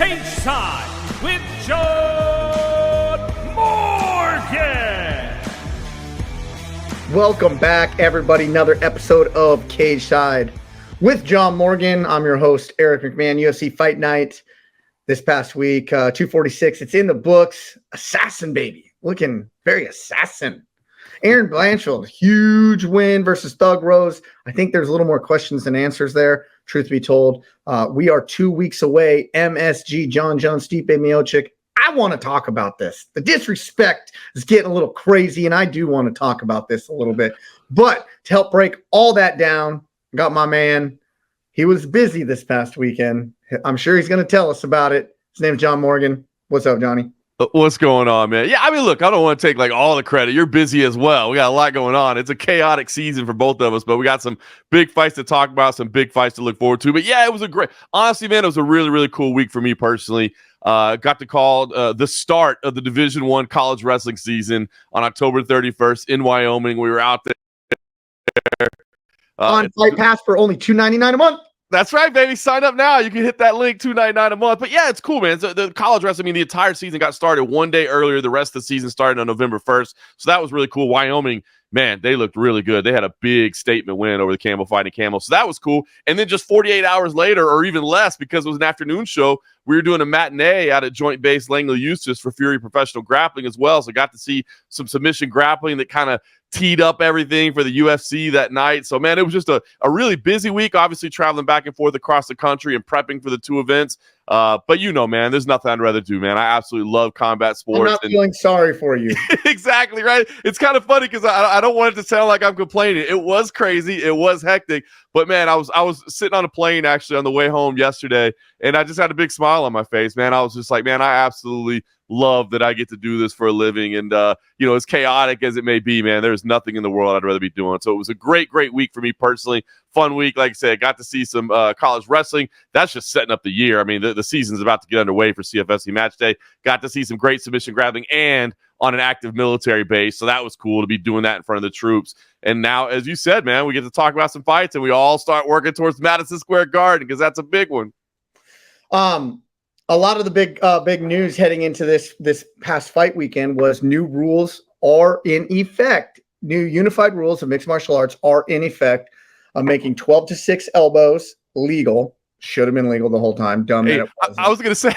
Cageside with Jon Morgan. Welcome back, everybody. Another episode of Cageside with Jon Morgan. I'm your host, Eric McMahon, UFC Fight Night this past week, 246. It's in the books. Assassin, baby. Looking very assassin. Erin Blanchfield, huge win versus Thug Rose. I think there's a little more questions than answers there, truth be told. We are 2 weeks away. MSG, Jon Jones, Stipe Miocic. I want to talk about this. The disrespect is getting a little crazy, and I do want to talk about this a little bit. But to help break all that down, I got my man. He was busy this past weekend. I'm sure he's going to tell us about it. His name is Jon Morgan. What's up, Johnny? What's going on, man? Yeah, I mean, look, I don't want to take like all the credit. You're busy as well. We got a lot going on. It's a chaotic season for both of us, but we got some big fights to talk about, some big fights to look forward to. But yeah, it was honestly, man, it was a really, really cool week for me personally. Got to call the start of the Division I college wrestling season on October 31st in Wyoming. We were out there. On Fight Pass for only $2.99 a month. That's right, baby. Sign up now. You can hit that link, $2.99 a month. But yeah, it's cool, man. So the college wrestling, I mean, the entire season got started one day earlier. The rest of the season started on November 1st. So that was really cool. Wyoming, man, they looked really good. They had a big statement win over the Campbell Fighting Camel. So that was cool. And then just 48 hours later, or even less, because it was an afternoon show, we were doing a matinee out at Joint Base Langley Eustis for Fury Professional Grappling as well. So got to see some submission grappling that kind of teed up everything for the UFC that night. So, man, it was just a really busy week, obviously traveling back and forth across the country and prepping for the two events. But you know, man, there's nothing I'd rather do, man. I absolutely love combat sports. I'm not feeling sorry for you. Exactly, right? It's kind of funny because I don't want it to sound like I'm complaining. It was crazy. It was hectic. But, man, I was sitting on a plane actually on the way home yesterday, and I just had a big smile on my face, man. I was just like, man, I absolutely love that I get to do this for a living. And, you know, as chaotic as it may be, man, there's nothing in the world I'd rather be doing. So it was a great, great week for me personally. Fun week. Like I said, got to see some college wrestling. That's just setting up the year. I mean, the season's about to get underway for CFFC match day. Got to see some great submission grappling and on an active military base. So that was cool to be doing that in front of the troops. And now, as you said, man, we get to talk about some fights and we all start working towards Madison Square Garden because that's a big one. A lot of the big news heading into this past fight weekend was new rules are in effect. New unified rules of mixed martial arts are in effect, making 12-6 elbows legal. Should have been legal the whole time. Dumb. Hey, I was gonna say,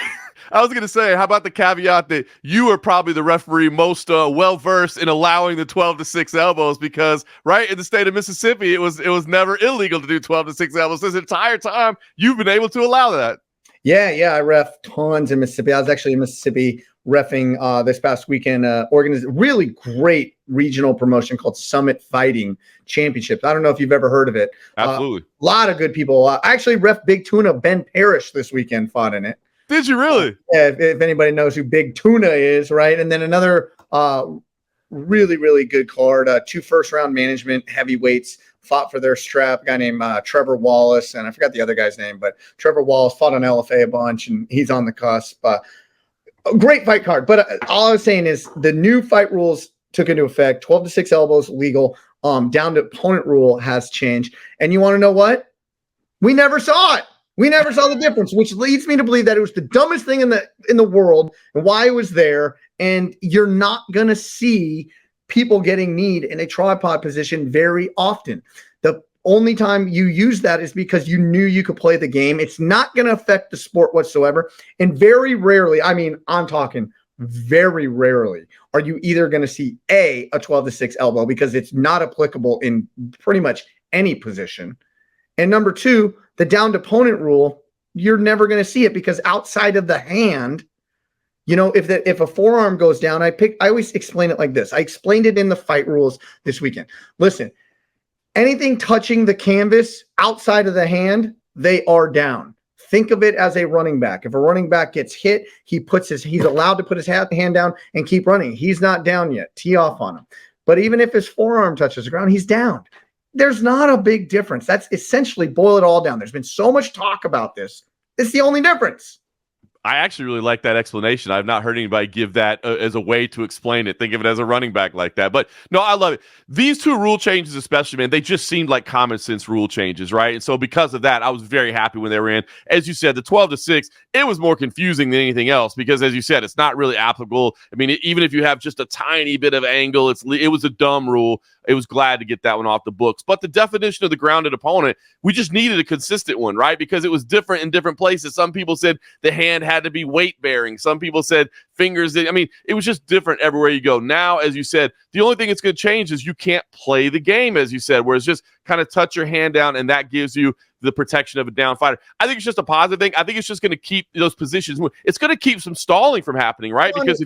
how about the caveat that you are probably the referee most well versed in allowing the 12-6 elbows because right in the state of Mississippi, it was never illegal to do 12-6 elbows. This entire time, you've been able to allow that. Yeah, I ref tons in Mississippi. I was actually in Mississippi reffing this past weekend. Really great regional promotion called Summit Fighting Championships. I don't know if you've ever heard of it. Absolutely. A lot of good people. I actually ref Big Tuna. Ben Parrish this weekend fought in it. Did you really? Yeah, if anybody knows who Big Tuna is, right? And then another really, really good card. 2 first-round management heavyweights fought for their strap. A guy named Trevor Wallace, and I forgot the other guy's name, but Trevor Wallace fought on LFA a bunch, and he's on the cusp. A great fight card. But all I was saying is the new fight rules took into effect. 12-6 elbows legal. Down to opponent rule has changed. And you want to know what? We never saw it. We never saw the difference, which leads me to believe that it was the dumbest thing in the world and why it was there. And you're not going to see people getting kneed in a tripod position very often. The only time you use that is because you knew you could play the game. It's not going to affect the sport whatsoever. And very rarely, I mean, I'm talking very rarely, are you either going to see a 12-6 elbow because it's not applicable in pretty much any position. And number two, the downed opponent rule, you're never going to see it because outside of the hand, you know, if a forearm goes down, I always explain it like this. I explained it in the fight rules this weekend. Listen, anything touching the canvas outside of the hand, they are down. Think of it as a running back. If a running back gets hit, he's allowed to put his hand down and keep running. He's not down yet. Tee off on him. But even if his forearm touches the ground, he's down. There's not a big difference. That's essentially boil it all down. There's been so much talk about this. It's the only difference. I actually really like that explanation. I've not heard anybody give that as a way to explain it. Think of it as a running back like that. But no, I love it. These two rule changes, especially, man, they just seemed like common sense rule changes, right? And so because of that, I was very happy when they were in. As you said, the 12-6, it was more confusing than anything else because, as you said, it's not really applicable. I mean, even if you have just a tiny bit of angle, it was a dumb rule. It was glad to get that one off the books. But the definition of the grounded opponent, we just needed a consistent one, right? Because it was different in different places. Some people said the hand had to be weight bearing. Some people said fingers. I mean, it was just different everywhere you go. Now, as you said, the only thing that's going to change is you can't play the game, as you said, where it's just kind of touch your hand down, and that gives you the protection of a down fighter. I think it's just a positive thing. I think it's just going to keep those positions. It's going to keep some stalling from happening, right? 100%. Because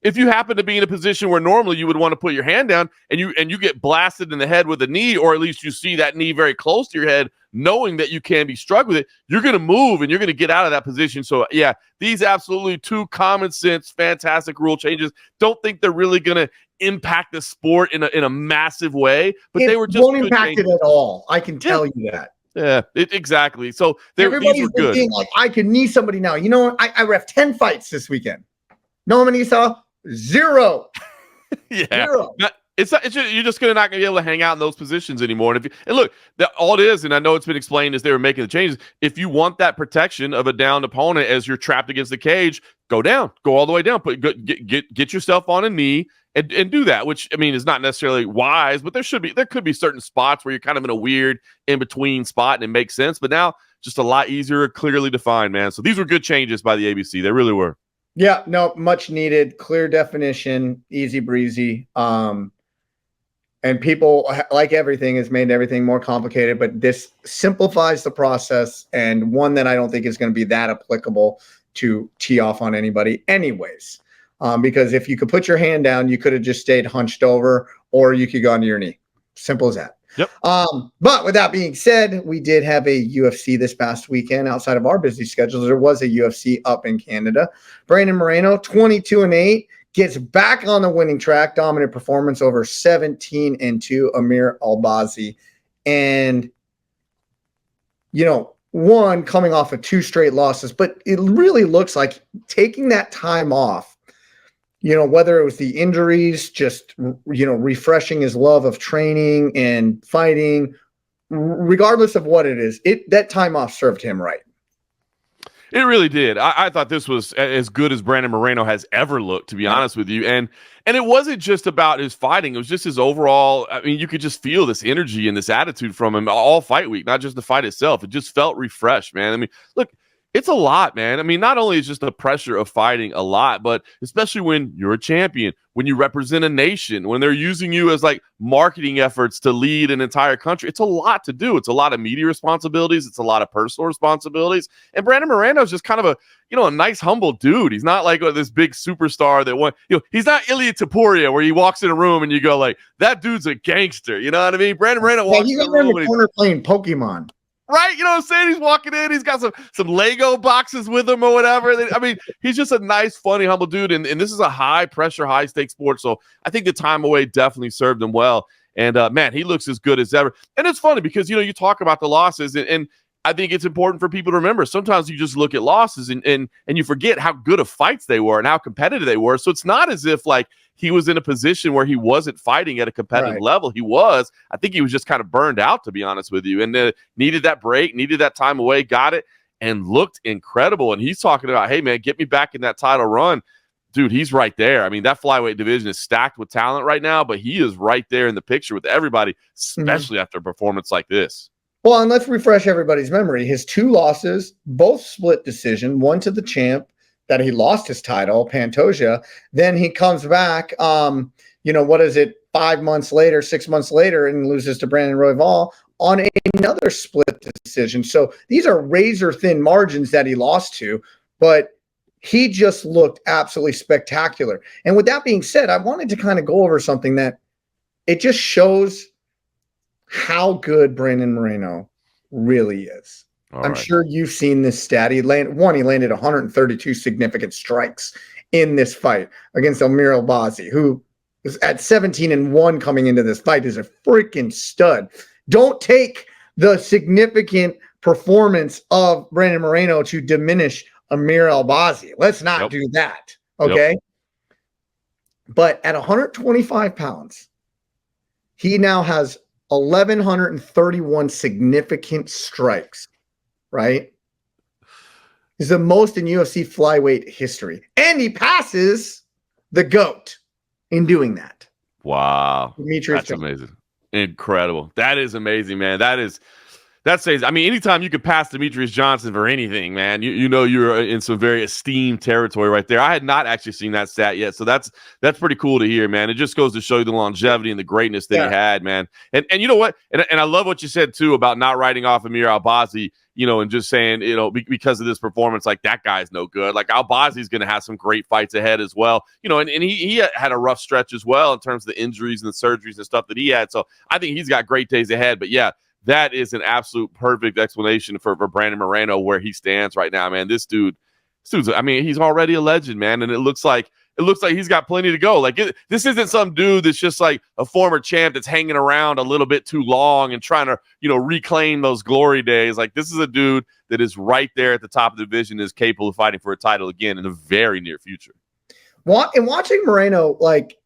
if you happen to be in a position where normally you would want to put your hand down and you get blasted in the head with a knee, or at least you see that knee very close to your head, knowing that you can be struck with it, you're going to move and you're going to get out of that position. So, yeah, these absolutely two common sense, fantastic rule changes. Don't think they're really going to impact the sport in a massive way, but they were just won't impact it at all. I can tell you that. Yeah, exactly. So everybody's good. Being like, I could knee somebody now. You know, I ref 10 fights this weekend. Know how many you saw? 0. Yeah. 0. You're just not going to be able to hang out in those positions anymore. And look, all it is, and I know it's been explained as they were making the changes, if you want that protection of a downed opponent as you're trapped against the cage, go down, go all the way down, get yourself on a knee and do that, which, I mean, is not necessarily wise, but there could be certain spots where you're kind of in a weird in-between spot and it makes sense. But now just a lot easier, clearly defined, man. So these were good changes by the ABC. They really were. Yeah, no, much needed, clear definition, easy breezy. And people, like everything, has made everything more complicated, but this simplifies the process, and one that I don't think is going to be that applicable to tee off on anybody anyways. Because if you could put your hand down, you could have just stayed hunched over, or you could go onto your knee. Simple as that. Yep. But with that being said, we did have a UFC this past weekend outside of our busy schedules. There was a UFC up in Canada. Brandon Moreno, 22-8, gets back on the winning track. Dominant performance over 17-2 Amir Albazi. And, you know, one coming off of 2 straight losses, but it really looks like taking that time off, you know, whether it was the injuries, just, you know, refreshing his love of training and fighting, regardless of what it is, that time off served him right. It really did. I thought this was as good as Brandon Moreno has ever looked, to be honest with you. And it wasn't just about his fighting. It was just his overall, I mean, you could just feel this energy and this attitude from him all fight week, not just the fight itself. It just felt refreshed, man. I mean, look, it's a lot, man. I mean, not only is just the pressure of fighting a lot, but especially when you're a champion, when you represent a nation, when they're using you as like marketing efforts to lead an entire country, it's a lot to do. It's a lot of media responsibilities. It's a lot of personal responsibilities. And Brandon Moreno is just kind of a nice, humble dude. He's not like this big superstar that he's not Ilia Topuria where he walks in a room and you go like, that dude's a gangster. You know what I mean? Brandon Moreno walks in a room in the corner playing Pokemon. Right? You know what I'm saying? He's walking in. He's got some Lego boxes with him or whatever. I mean, he's just a nice, funny, humble dude. And this is a high-pressure, high-stakes sport. So I think the time away definitely served him well. And, man, he looks as good as ever. And it's funny because, you talk about the losses. And I think it's important for people to remember. Sometimes you just look at losses and you forget how good of fights they were and how competitive they were. So it's not as if, like, he was in a position where he wasn't fighting at a competitive level. He was. I think he was just kind of burned out, to be honest with you, and needed that break, needed that time away, got it, and looked incredible. And he's talking about, hey, man, get me back in that title run. Dude, he's right there. I mean, that flyweight division is stacked with talent right now, but he is right there in the picture with everybody, especially after a performance like this. Well, and let's refresh everybody's memory. His 2 losses, both split decision, one to the champ, that he lost his title, Pantoja. Then he comes back, 5 months later, 6 months later, and loses to Brandon Royval on another split decision. So these are razor-thin margins that he lost to, but he just looked absolutely spectacular. And with that being said, I wanted to kind of go over something that it just shows how good Brandon Moreno really is. I'm sure you've seen this stat. He landed 132 significant strikes in this fight against Amir Albazi, who is at 17-1 coming into this fight, is a freaking stud. Don't take the significant performance of Brandon Moreno to diminish Amir Albazi. Let's not do that. Okay. But at 125 pounds, he now has 1,131 significant strikes, right? He's the most in UFC flyweight history. And he passes the GOAT in doing that. Wow. That's amazing. Incredible. That is amazing, man. That says, I mean, anytime you could pass Demetrius Johnson for anything, man, you know you're in some very esteemed territory right there. I had not actually seen that stat yet, so that's pretty cool to hear, man. It just goes to show you the longevity and the greatness that he had, man. And you know what? And I love what you said too about not writing off Amir Albazi, you know, and just saying, you know, because of this performance, like that guy's no good. Like Albazi's going to have some great fights ahead as well, you know, and he had a rough stretch as well in terms of the injuries and the surgeries and stuff that he had. So I think he's got great days ahead. But yeah, that is an absolute perfect explanation for Brandon Moreno where he stands right now, man. This dude's, I mean, he's already a legend, man, and it looks like he's got plenty to go. Like this isn't some dude that's just like a former champ that's hanging around a little bit too long and trying to, you know, reclaim those glory days. Like this is a dude that is right there at the top of the division, is capable of fighting for a title again in the very near future. And watching Moreno, like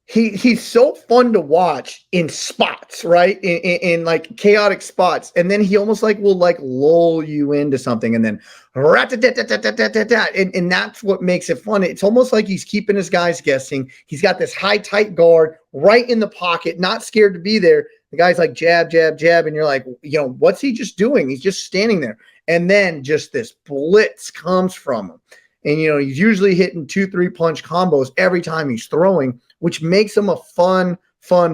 he's so fun to watch in spots, right? In like chaotic spots. And then he almost like will like lull you into something and then and that's what makes it fun. It's almost like he's keeping his guys guessing. He's got this high, tight guard right in the pocket, not scared to be there. The guy's like jab, jab, jab. And you're like, you know, what's he just doing? He's just standing there. And then just this blitz comes from him. And, you know, he's usually hitting 2-3 punch combos every time he's throwing, which makes him a fun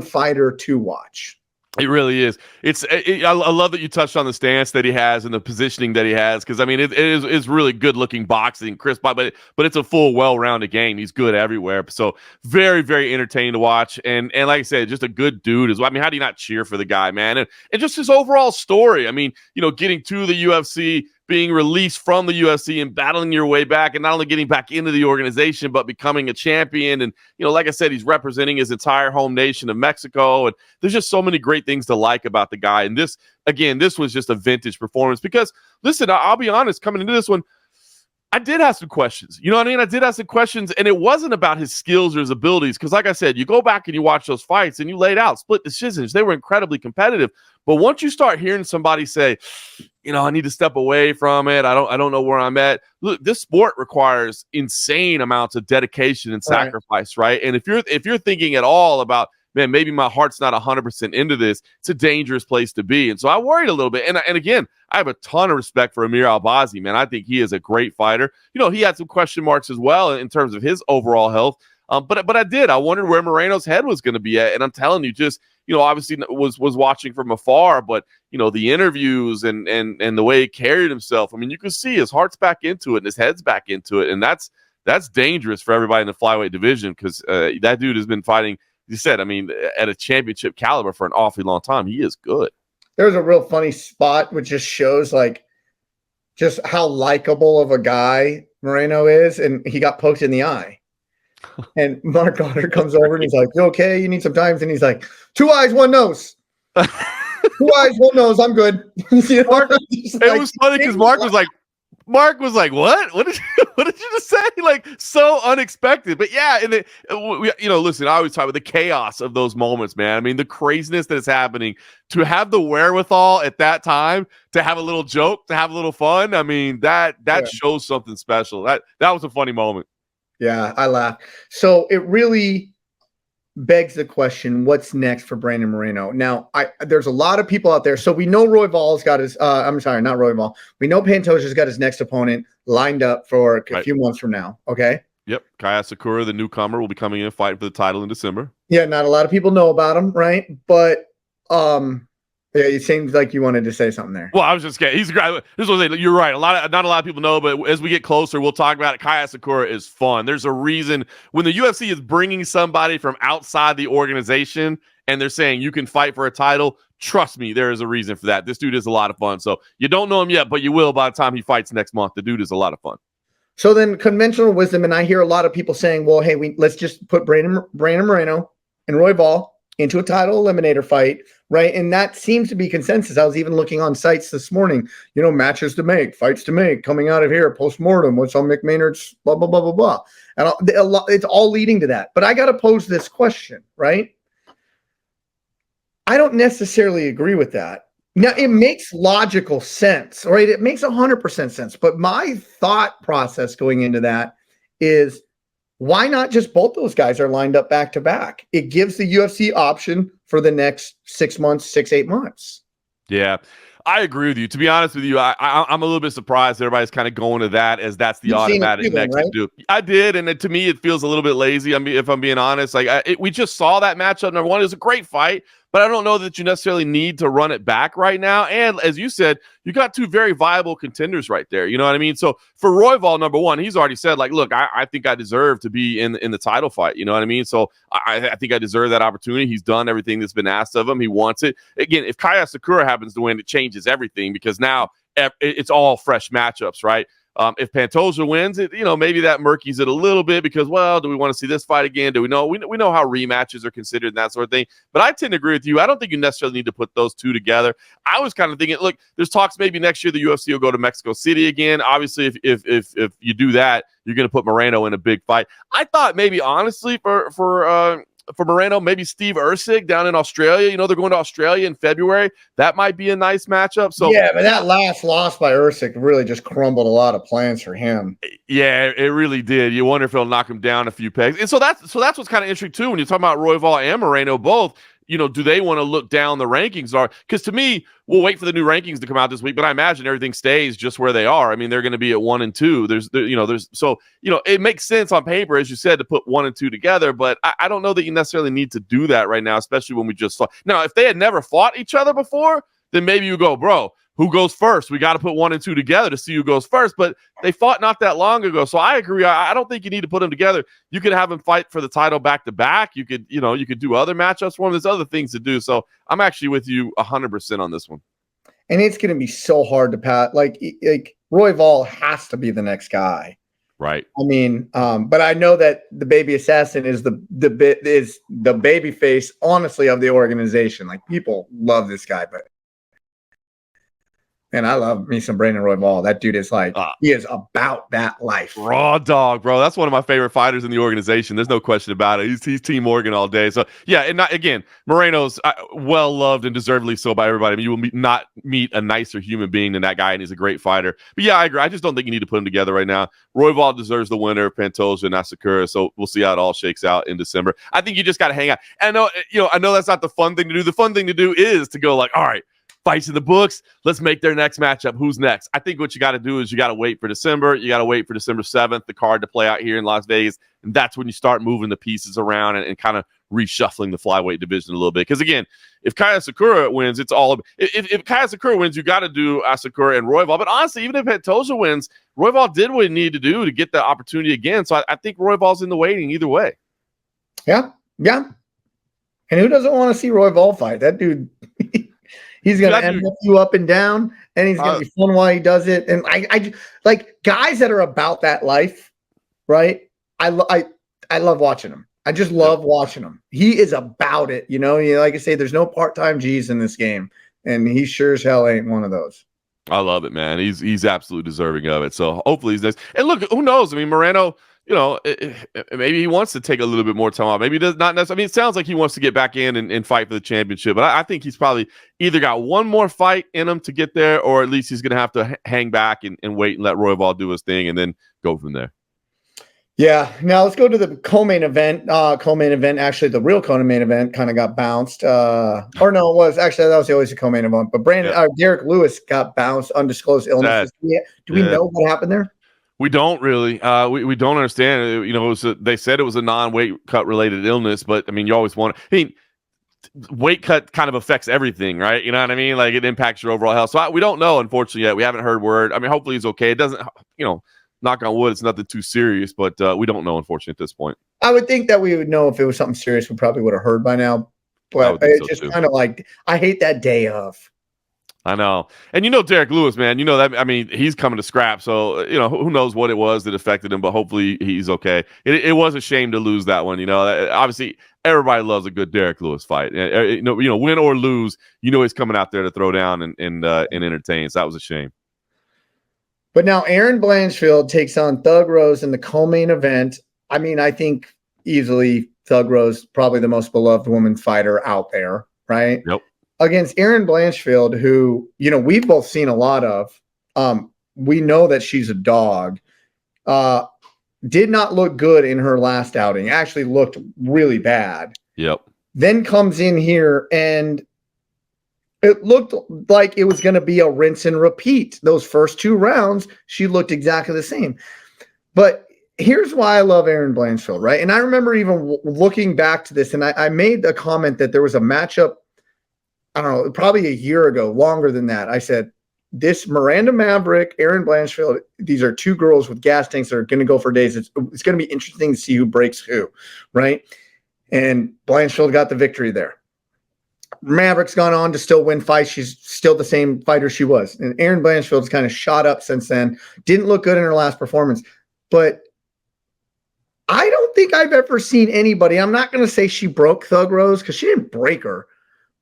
fighter to watch. It really is. I love that you touched on the stance that he has and the positioning that he has, because I mean it's really good looking boxing, crisp, but it's a full, well-rounded game. He's good everywhere. So very, very entertaining to watch. And like I said, just a good dude as well. I mean, how do you not cheer for the guy, man? And just his overall story. I mean, you know, getting to the UFC, being released from the UFC and battling your way back, and not only getting back into the organization, but becoming a champion. And, you know, like I said, he's representing his entire home nation of Mexico. And there's just so many great things to like about the guy. And this was just a vintage performance because, listen, I'll be honest, coming into this one, I did have some questions. You know what I mean? I did have some questions, and it wasn't about his skills or his abilities. Because like I said, you go back and you watch those fights and you laid out split decisions. They were incredibly competitive. But once you start hearing somebody say, you know, I need to step away from it, I don't know where I'm at. Look, this sport requires insane amounts of dedication and sacrifice, right? And if you're thinking at all about, man, maybe my heart's not 100% into this, it's a dangerous place to be. And so I worried a little bit. And again, I have a ton of respect for Amir Albazi, man. I think he is a great fighter. You know, he had some question marks as well in terms of his overall health. But I wondered where Moreno's head was going to be at. And I'm telling you, just, you know, obviously was watching from afar, but, you know, the interviews and the way he carried himself, I mean, you can see his heart's back into it and his head's back into it. And that's dangerous for everybody in the flyweight division, because that dude has been fighting, you said, I mean, at a championship caliber for an awfully long time. He is good. There's a real funny spot which just shows like just how likable of a guy Moreno is, and he got poked in the eye. And Mark Goddard comes over and he's like, "You okay? You need some time?" And he's like, 2 eyes, 1 nose. 2 eyes, 1 nose. I'm good. You know? It was funny because Mark was like, "What? What did you just say?" Like, so unexpected. But yeah, and you know, listen, I always talk about the chaos of those moments, man. I mean, the craziness that is happening, to have the wherewithal at that time to have a little joke, to have a little fun. I mean, that shows something special. That was a funny moment. Yeah, I laughed. So it really begs the question, what's next for Brandon Moreno? Now, there's a lot of people out there. So we know Royval's got his I'm sorry, not Royval. We know Pantoja's got his next opponent lined up for a few months from now. Okay. Yep. Kaya Sakura, the newcomer, will be coming in fighting for the title in December. Yeah, not a lot of people know about him, right? But yeah, it seems like you wanted to say something there. Well, I was just kidding. He's great. This was you're right. Not a lot of people know, but as we get closer, we'll talk about it. Kaya Sakura is fun. There's a reason when the UFC is bringing somebody from outside the organization and they're saying you can fight for a title. Trust me, there is a reason for that. This dude is a lot of fun. So you don't know him yet, but you will by the time he fights next month. The dude is a lot of fun. So then, conventional wisdom, and I hear a lot of people saying, "Well, hey, let's just put Brandon Moreno and Royval into a title eliminator fight, right? And that seems to be consensus. I was even looking on sites this morning, matches to make, fights to make, coming out of here, post-mortem, what's on McMahon's, blah, blah, blah, blah, blah. And it's all leading to that. But I got to pose this question, right? I don't necessarily agree with that. Now, it makes logical sense, right? It makes 100% sense. But my thought process going into that is, why not just both those guys are lined up back to back? It gives the UFC option for the next 6 months, 8 months. Yeah, I agree with you. To be honest with you, I'm a little bit surprised everybody's kind of going to that as that's the automatic next to do. I did, and to me, it feels a little bit lazy. I mean, if I'm being honest, we just saw that matchup. Number one, it was a great fight, but I don't know that you necessarily need to run it back right now. And as you said, you got two very viable contenders right there. You know what I mean? So for Royval, number one, he's already said, like, look, I think I deserve to be in the title fight. You know what I mean? So I think I deserve that opportunity. He's done everything that's been asked of him. He wants it. Again, if Kaya Sakura happens to win, it changes everything because now it's all fresh matchups, right? If Pantoja wins, maybe that murkies it a little bit because, well, do we want to see this fight again? Do we know? We know how rematches are considered and that sort of thing. But I tend to agree with you. I don't think you necessarily need to put those two together. I was kind of thinking, look, there's talks maybe next year the UFC will go to Mexico City again. Obviously, if you do that, you're going to put Moreno in a big fight. I thought maybe honestly for Moreno, maybe Steve Erceg down in Australia. They're going to Australia in February. That might be a nice matchup. So yeah, but that last loss by Erceg really just crumbled a lot of plans for him. Yeah, it really did. You wonder if it'll knock him down a few pegs. And so that's what's kind of interesting too when you're talking about Royval and Moreno both. Do they want to look down the rankings? Because to me, we'll wait for the new rankings to come out this week, but I imagine everything stays just where they are. I mean, they're going to be at 1 and 2. It makes sense on paper, as you said, to put 1 and 2 together, but I don't know that you necessarily need to do that right now, especially when we just saw. Now, if they had never fought each other before, then maybe you go, bro, who goes first? We got to put 1 and 2 together to see who goes first. But they fought not that long ago. So I agree. I don't think you need to put them together. You could have them fight for the title back to back. You could do other matchups for them. There's other things to do. So I'm actually with you 100% on this one. And it's going to be so hard to pat. Like Royval has to be the next guy. Right. I mean, but I know that the baby assassin is the baby face, honestly, of the organization. Like, people love this guy, but and I love me some Brandon Royval. That dude is he is about that life. Raw dog, bro. That's one of my favorite fighters in the organization. There's no question about it. He's Team Morgan all day. So, yeah, and Moreno's well-loved and deservedly so by everybody. I mean, you will not meet a nicer human being than that guy, and he's a great fighter. But, yeah, I agree. I just don't think you need to put them together right now. Royval deserves the winner of Pantoja and Asakura, so we'll see how it all shakes out in December. I think you just got to hang out. And I know that's not the fun thing to do. The fun thing to do is to go like, all right, fights in the books. Let's make their next matchup. Who's next? I think what you got to do is you got to wait for December. You got to wait for December 7th, the card to play out here in Las Vegas. And that's when you start moving the pieces around and kind of reshuffling the flyweight division a little bit. Because again, if Kaya Sakura wins, it's all if Kaya Sakura wins, you got to do Asakura and Royval. But honestly, even if Pantoja wins, Royval did what he needed to do to get the opportunity again. So I think Royval's in the waiting either way. Yeah. Yeah. And who doesn't want to see Royval fight? That dude. He's going to end you up and down, and he's going to be fun while he does it. And I like guys that are about that life, right? I love watching him. I just love watching him. He is about it, Like I say, there's no part-time G's in this game, and he sure as hell ain't one of those. I love it, man. He's absolutely deserving of it. So hopefully he's next. And look, who knows? I mean, Moreno, maybe he wants to take a little bit more time off. Maybe he does not necessarily. I mean, it sounds like he wants to get back in and fight for the championship. But I think he's probably either got one more fight in him to get there, or at least he's going to have to hang back and wait and let Royval do his thing and then go from there. Yeah. Now let's go to the co-main event. Actually, the real co-main event kind of got bounced. Or no, it was actually that was always a co-main event. But Derek Lewis got bounced, undisclosed illness. Do we know what happened there? We don't really. We don't understand. They said it was a non-weight cut related illness, but I mean, you always want. I mean, weight cut kind of affects everything, right? You know what I mean? Like, it impacts your overall health. So we don't know, unfortunately, yet. We haven't heard word. I mean, hopefully he's okay. It doesn't, knock on wood, it's nothing too serious, but we don't know, unfortunately, at this point. I would think that we would know if it was something serious. We probably would have heard by now. But it's just kind of like, I hate that day of. I know. And Derek Lewis, man, that, I mean, he's coming to scrap. So, who knows what it was that affected him, but hopefully he's okay. It was a shame to lose that one. Obviously everybody loves a good Derek Lewis fight. Win or lose, he's coming out there to throw down and entertain. So that was a shame. But now Erin Blanchfield takes on Thug Rose in the co-main event. I mean, I think easily Thug Rose, probably the most beloved woman fighter out there, right? Yep. Against Erin Blanchfield, who, we've both seen a lot of. We know that she's a dog. Did not look good in her last outing. Actually looked really bad. Yep. Then comes in here and it looked like it was going to be a rinse and repeat. Those first 2 rounds, she looked exactly the same. But here's why I love Erin Blanchfield, right? And I remember even looking back to this, and I made a comment that there was a matchup, I don't know, probably a year ago, longer than that. I said, this Miranda Maverick, Erin Blanchfield, these are 2 girls with gas tanks that are going to go for days. It's going to be interesting to see who breaks who, right? And Blanchfield got the victory there. Maverick's gone on to still win fights. She's still the same fighter she was. And Erin Blanchfield's kind of shot up since then. Didn't look good in her last performance. But I don't think I've ever seen anybody, I'm not going to say she broke Thug Rose because she didn't break her,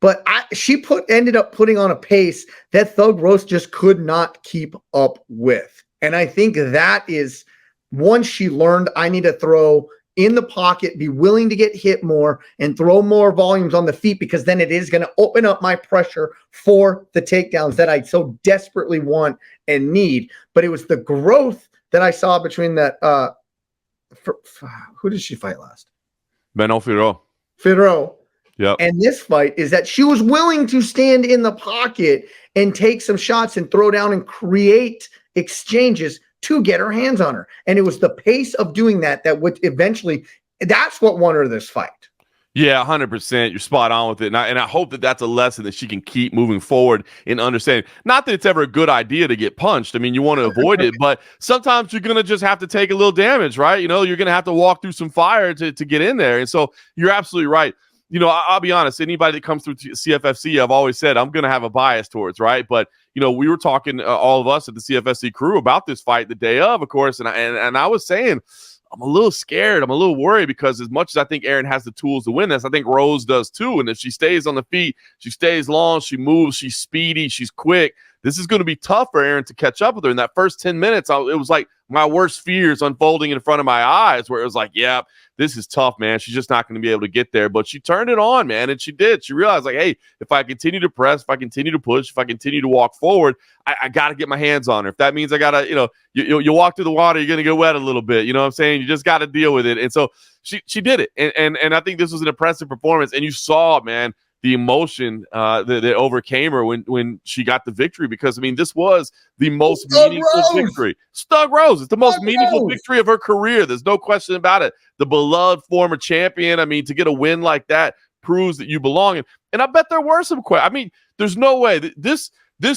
but she ended up putting on a pace that Thug Rose just could not keep up with. And I think that is, once she learned, I need to throw in the pocket, be willing to get hit more, and throw more volumes on the feet, because then it is going to open up my pressure for the takedowns that I so desperately want and need. But it was the growth that I saw between that. Who did she fight last? Manon Fiorot. Yep. And this fight is that she was willing to stand in the pocket and take some shots and throw down and create exchanges to get her hands on her. And it was the pace of doing that would eventually, that's what won her this fight. Yeah, 100%. You're spot on with it. And I hope that that's a lesson that she can keep moving forward in understanding. Not that it's ever a good idea to get punched. I mean, you want to avoid it, but sometimes you're going to just have to take a little damage, right? You're going to have to walk through some fire to get in there. And so you're absolutely right. I'll be honest, anybody that comes through CFFC, I've always said I'm going to have a bias towards, right? But, we were talking, all of us at the CFFC crew, about this fight the day of course, and I was saying, I'm a little scared. I'm a little worried, because as much as I think Erin has the tools to win this, I think Rose does too. And if she stays on the feet, she stays long, she moves, she's speedy, she's quick, this is going to be tough for Erin to catch up with her. In that first 10 minutes, it was like my worst fears unfolding in front of my eyes, where it was like, yeah, this is tough, man. She's just not going to be able to get there. But she turned it on, man, and she did. She realized, like, hey, if I continue to press, if I continue to push, if I continue to walk forward, I got to get my hands on her. If that means I got to, you walk through the water, you're going to get wet a little bit. You know what I'm saying? You just got to deal with it. And so she did it. And I think this was an impressive performance. And you saw, man, the emotion that overcame her when she got the victory, because, I mean, this was the most meaningful victory. Thug Rose. It's the most meaningful victory of her career. There's no question about it. The beloved former champion. I mean, to get a win like that proves that you belong. And I bet there were some questions. I mean, there's no way that this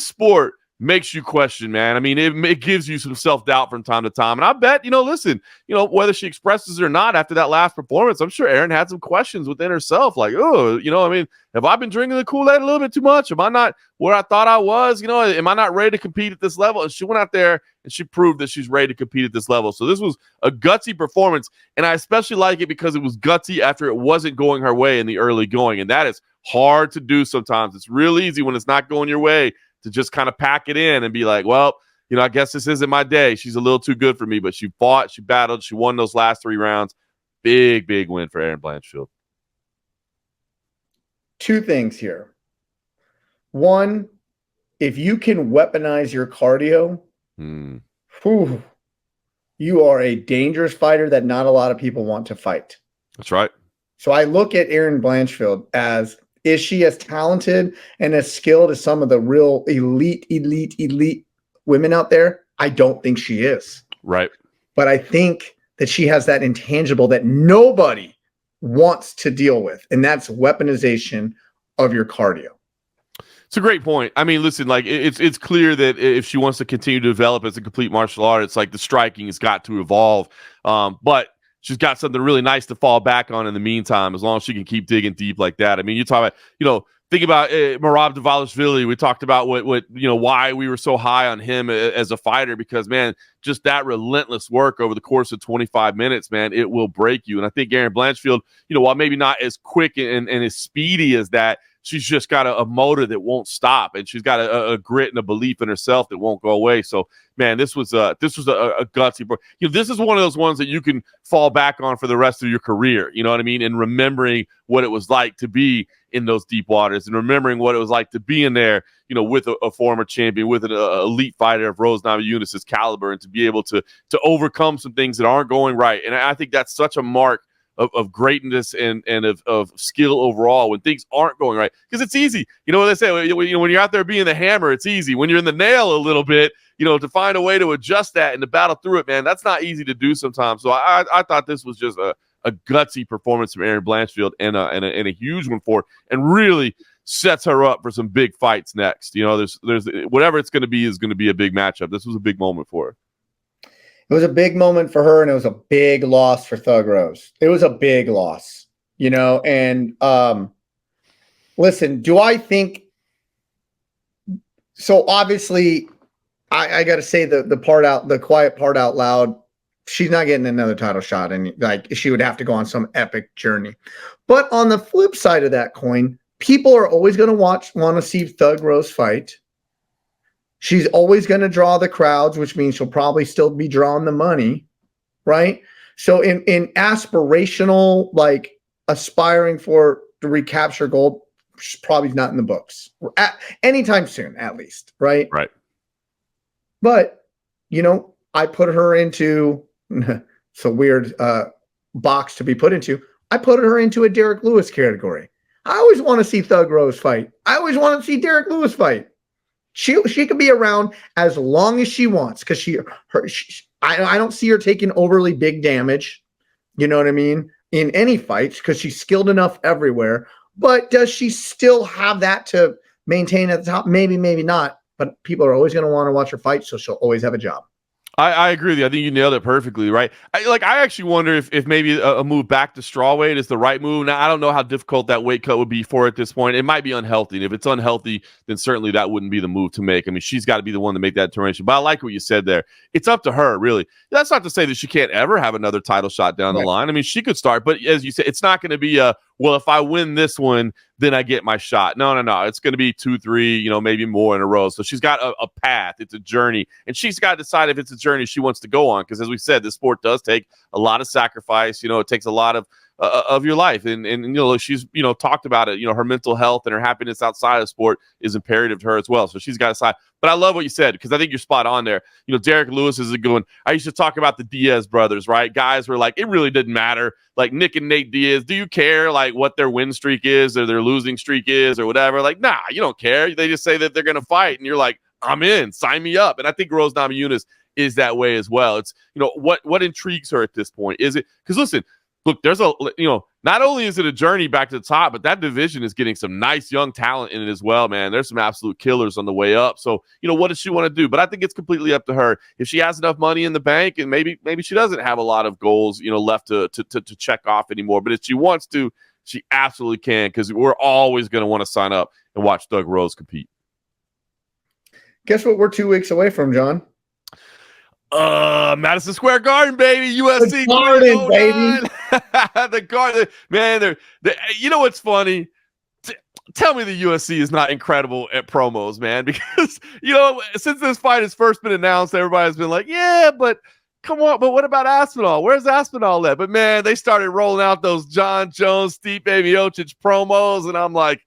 sport makes you question, man. I mean, it gives you some self-doubt from time to time. And I bet, listen, whether she expresses it or not after that last performance, I'm sure Erin had some questions within herself, like, oh, I mean, have I been drinking the Kool-Aid a little bit too much? Am I not where I thought I was? Am I not ready to compete at this level? And she went out there and she proved that she's ready to compete at this level. So this was a gutsy performance. And I especially like it because it was gutsy after it wasn't going her way in the early going. And that is hard to do sometimes. It's real easy when it's not going your way to just kind of pack it in and be like, well, I guess this isn't my day. She's a little too good for me. But she fought, she battled, she won those last 3 rounds. Big, big win for Erin Blanchfield. 2 things here. One, if you can weaponize your cardio, you are a dangerous fighter that not a lot of people want to fight. That's right. So I look at Erin Blanchfield as, is she as talented and as skilled as some of the real elite women out there? I don't think she is. Right. But I think that she has that intangible that nobody wants to deal with, and that's weaponization of your cardio. It's a great point. I mean, listen, like it's clear that if she wants to continue to develop as a complete martial art, it's like the striking has got to evolve. But she's got something really nice to fall back on in the meantime, as long as she can keep digging deep like that. I mean, you talk about, think about Merab Dvalishvili. We talked about what why we were so high on him as a fighter, because, man, just that relentless work over the course of 25 minutes, man, it will break you. And I think Erin Blanchfield, while maybe not as quick and as speedy as that, she's just got a motor that won't stop, and she's got a grit and a belief in herself that won't go away. So, man, this was a gutsy. This is one of those ones that you can fall back on for the rest of your career. You know what I mean? And remembering what it was like to be in those deep waters, and remembering what it was like to be in there, with a former champion, with an elite fighter of Rose Namajunas' caliber, and to be able to overcome some things that aren't going right. And I think that's such a mark of greatness and of skill overall when things aren't going right. Because it's easy. You know what they say, when you're out there being the hammer, it's easy. When you're in the nail a little bit, to find a way to adjust that and to battle through it, man, that's not easy to do sometimes. So I thought this was just a gutsy performance from Erin Blanchfield, and a huge one for her, and really sets her up for some big fights next. There's whatever it's going to be is going to be a big matchup. This was a big moment for her. It was a big moment for her, and it was a big loss for Thug Rose. It was a big loss, and listen, do I think – so obviously I got to say the quiet part out loud, she's not getting another title shot, and she would have to go on some epic journey. But on the flip side of that coin, people are always going to want to see Thug Rose fight. She's always going to draw the crowds, which means she'll probably still be drawing the money, right? So in aspirational, aspiring to recapture gold, she's probably not in the books anytime soon, at least, right? Right. But, I put her into it's a weird box to be put into. I put her into a Derek Lewis category. I always want to see Thug Rose fight. I always want to see Derek Lewis fight. She could be around as long as she wants, because I don't see her taking overly big damage, you know what I mean, in any fights, because she's skilled enough everywhere. But does she still have that to maintain at the top? Maybe, maybe not. But people are always going to want to watch her fight, so she'll always have a job. I agree with you. I think you nailed it perfectly, right? I actually wonder if maybe a move back to strawweight is the right move. Now, I don't know how difficult that weight cut would be for her at this point. It might be unhealthy. And if it's unhealthy, then certainly that wouldn't be the move to make. I mean, she's got to be the one to make that determination. But I like what you said there. It's up to her, really. That's not to say that she can't ever have another title shot down the line. I mean, she could start. But as you said, it's not going to be well, if I win this one, then I get my shot. No. It's going to be 2, 3, maybe more in a row. So she's got a path. It's a journey. And she's got to decide if it's a journey she wants to go on. Because as we said, this sport does take a lot of sacrifice. It takes a lot of your life. And she's, talked about it. Her mental health and her happiness outside of sport is imperative to her as well. So she's got to decide. But I love what you said, because I think you're spot on there. Derek Lewis is a good one. I used to talk about the Diaz brothers, right? Guys were like, it really didn't matter. Like Nick and Nate Diaz, do you care what their win streak is or their losing streak is or whatever? Nah, you don't care. They just say that they're going to fight, and you're like, I'm in, sign me up. And I think Rose Namajunas is that way as well. It's, what intrigues her at this point? Is it, because listen, look, there's not only is it a journey back to the top, but that division is getting some nice young talent in it as well, man. There's some absolute killers on the way up. So, what does she want to do? But I think it's completely up to her. If she has enough money in the bank, and maybe she doesn't have a lot of goals, left to check off anymore. But if she wants to, she absolutely can, because we're always going to want to sign up and watch Thug Rose compete. Guess what we're 2 weeks away from, John? Madison Square Garden, baby. UFC the Garden, baby. The Garden, man. What's funny? Tell me the UFC is not incredible at promos, man. Because since this fight has first been announced, everybody's been like, yeah, but come on. But what about Aspinall? Where's Aspinall at? But man, they started rolling out those Jon Jones, Stipe Miocic promos, and I'm like,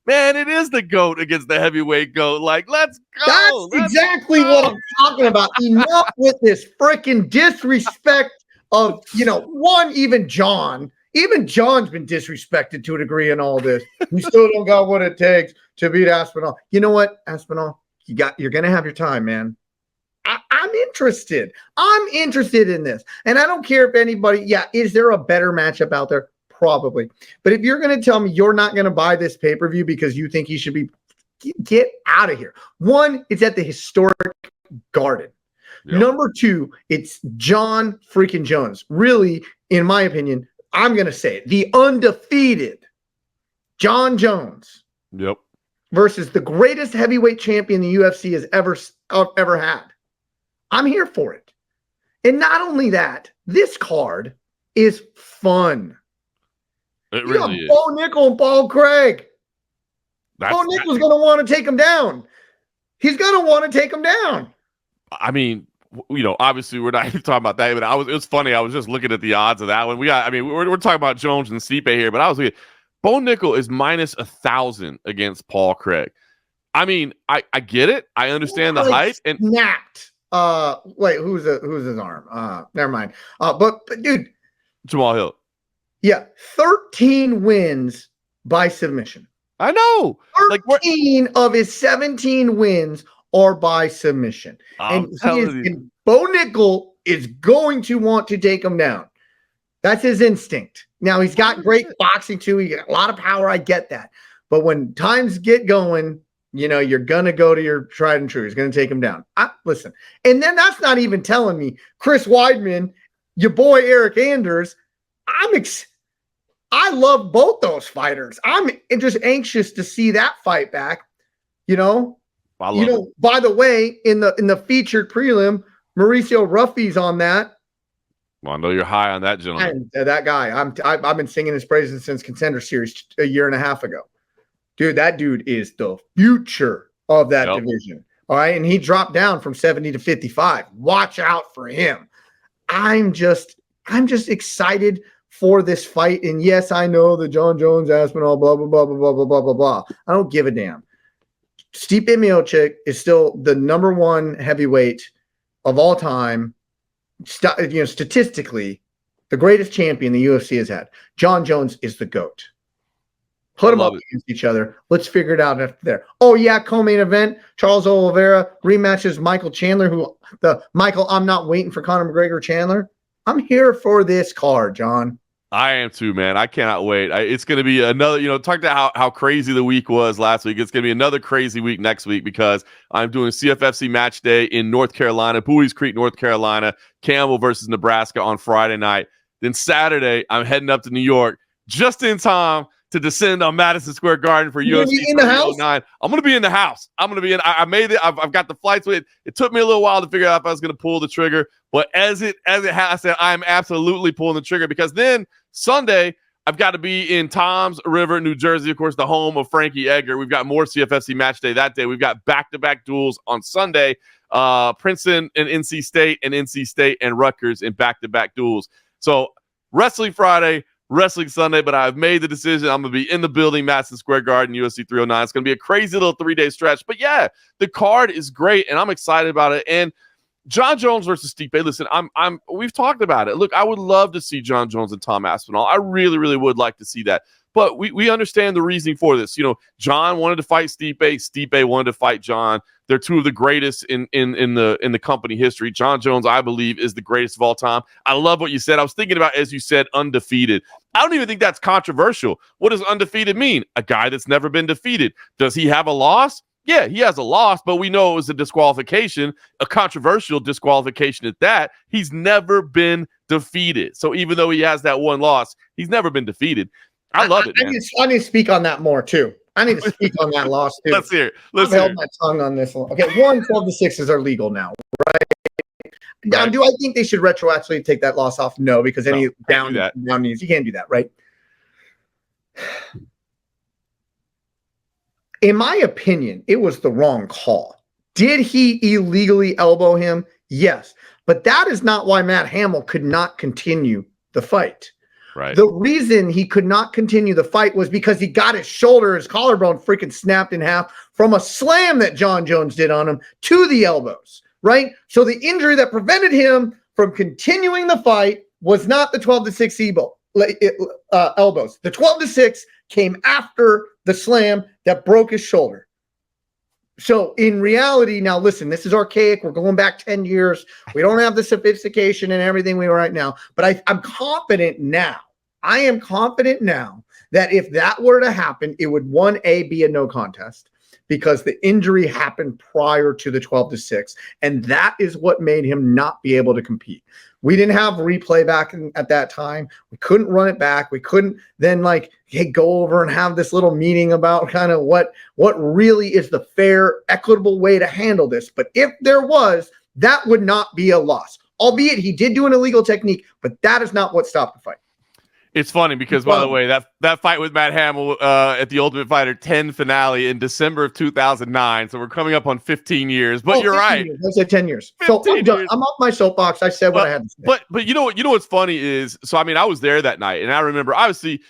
man, it is the GOAT against the heavyweight GOAT. Let's go. That's exactly what I'm talking about. Enough with this freaking disrespect of, even John. Even John's been disrespected to a degree in all this. We still don't got what it takes to beat Aspinall. You know what, Aspinall? You're going to have your time, man. I'm interested. I'm interested in this. And I don't care if anybody, is there a better matchup out there? Probably. But if you're going to tell me you're not going to buy this pay-per-view because you think he should be, get out of here. One, it's at the historic Garden. Yep. Number 2, it's Jon freaking Jones. Really, in my opinion, I'm going to say it, the undefeated Jon Jones Yep. Versus the greatest heavyweight champion the UFC has ever had. I'm here for it. And not only that, this card is fun. It You really got is. Bo Nickel and Paul Craig. Bo Nickel's going to want to take him down. He's going to want to take him down. I mean, obviously we're not even talking about that, but it was funny. I was just looking at the odds of that one. We're talking about Jones and Stipe here, but I was looking. Bo Nickel is minus 1,000 against Paul Craig. I mean, I get it. I understand the height and snapped. Wait, who's his arm? Never mind. But dude, Jamal Hill. Yeah, 13 wins by submission. I know. 13 of his 17 wins are by submission. And Bo Nickel is going to want to take him down. That's his instinct. Now, he's got great boxing too. He got a lot of power. I get that. But when times get going, you're going to go to your tried and true. He's going to take him down. Listen. And then that's not even telling me Chris Weidman, your boy Eric Anders. I love both those fighters. I'm just anxious to see that fight back. By the way, in the featured prelim, Mauricio Ruffy's on that. Well, I know you're high on that gentleman. That guy. I've been singing his praises since Contender Series a year and a half ago. Dude, that dude is the future of that division. All right. And he dropped down from 70 to 55. Watch out for him. I'm just excited for this fight. And yes, I know the Jon Jones, Aspinall, blah, blah, blah, blah, blah, blah, blah, blah, blah. I don't give a damn. Stipe Miocic is still the number one heavyweight of all time. Statistically, the greatest champion the UFC has had. Jon Jones is the GOAT. Put them up against each other. Let's figure it out after there. Oh, yeah, co-main event. Charles Oliveira rematches Michael Chandler, I'm not waiting for Conor McGregor Chandler. I'm here for this card, John. I am too, man. I cannot wait. It's going to be another, talk about how crazy the week was last week. It's going to be another crazy week next week because I'm doing CFFC match day in North Carolina, Bowies Creek, North Carolina, Campbell versus Nebraska on Friday night. Then Saturday, I'm heading up to New York just in time to descend on Madison Square Garden for UFC Fight Night. I'm going to be in the house. I'm going to be in. I made it. I've got the flights with it. It took me a little while to figure out if I was going to pull the trigger, but as it has, I said I'm absolutely pulling the trigger because then Sunday I've got to be in Toms River, New Jersey, of course, the home of Frankie Edgar. We've got more CFFC match day that day. We've got back-to-back duels on Sunday. Princeton and NC State and Rutgers in back-to-back duels. So wrestling Friday. Wrestling Sunday, but I've made the decision. I'm going to be in the building, Madison Square Garden, UFC 309. It's going to be a crazy little 3-day stretch. But yeah, the card is great, and I'm excited about it. And Jon Jones versus Stipe. Listen, we've talked about it. Look, I would love to see Jon Jones and Tom Aspinall. I really, really would like to see that. But we understand the reasoning for this. Jon wanted to fight Stipe. Stipe wanted to fight Jon. They're two of the greatest in the company history. Jon Jones, I believe, is the greatest of all time. I love what you said. I was thinking about, as you said, undefeated. I don't even think that's controversial. What does undefeated mean? A guy that's never been defeated. Does he have a loss? Yeah, he has a loss, but we know it was a disqualification, a controversial disqualification at that. He's never been defeated. So even though he has that one loss, he's never been defeated. I love it, man. I need to speak on that more, too. I need to speak on that loss, too. Let's hear it. I've held my tongue on this one. Okay, 12-6s are legal now, right? Now, do I think they should retroactively take that loss off? No, because any down knees, you can't do that, right? In my opinion, it was the wrong call. Did he illegally elbow him? Yes. But that is not why Matt Hamill could not continue the fight. Right. The reason he could not continue the fight was because he got his shoulder, his collarbone freaking snapped in half from a slam that Jon Jones did on him to the elbows, right? So the injury that prevented him from continuing the fight was not the 12-6 elbows. The 12-6 came after the slam that broke his shoulder. So in reality, now listen, this is archaic. We're going back 10 years. We don't have the sophistication and everything we are right now. But I'm confident now. I am confident now that if that were to happen, it would, 1A, be a no contest. because the injury happened prior to the 12-6. And that is what made him not be able to compete. We didn't have replay back at that time. We couldn't run it back. We couldn't then go over and have this little meeting about kind of what really is the fair, equitable way to handle this. But if there was, that would not be a loss. Albeit he did do an illegal technique, but that is not what stopped the fight. It's funny because, by the way, that fight with Matt Hamill at the Ultimate Fighter 10 finale in December of 2009. So we're coming up on 15 years. But you're right. I said 10 years. So I'm off my soapbox. I said what I had to say. But you know what's funny is, so I mean, I was there that night, and I remember obviously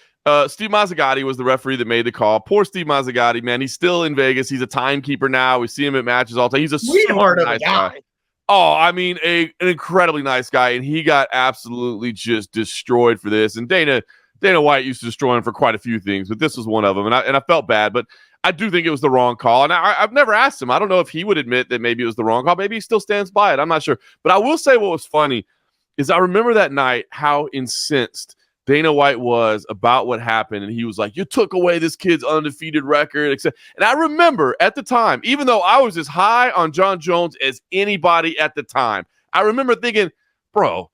Steve Mazzagatti was the referee that made the call. Poor Steve Mazzagatti, man. He's still in Vegas. He's a timekeeper now. We see him at matches all the time. He's a sweetheart super nice guy. Oh, I mean, an incredibly nice guy, and he got absolutely just destroyed for this. And Dana White used to destroy him for quite a few things, but this was one of them. And I felt bad, but I do think it was the wrong call. And I've never asked him. I don't know if he would admit that maybe it was the wrong call. Maybe he still stands by it. I'm not sure. But I will say what was funny is I remember that night how incensed Dana White was about what happened. And he was like, you took away this kid's undefeated record, etc. And I remember at the time, even though I was as high on Jon Jones as anybody at the time, I remember thinking, bro,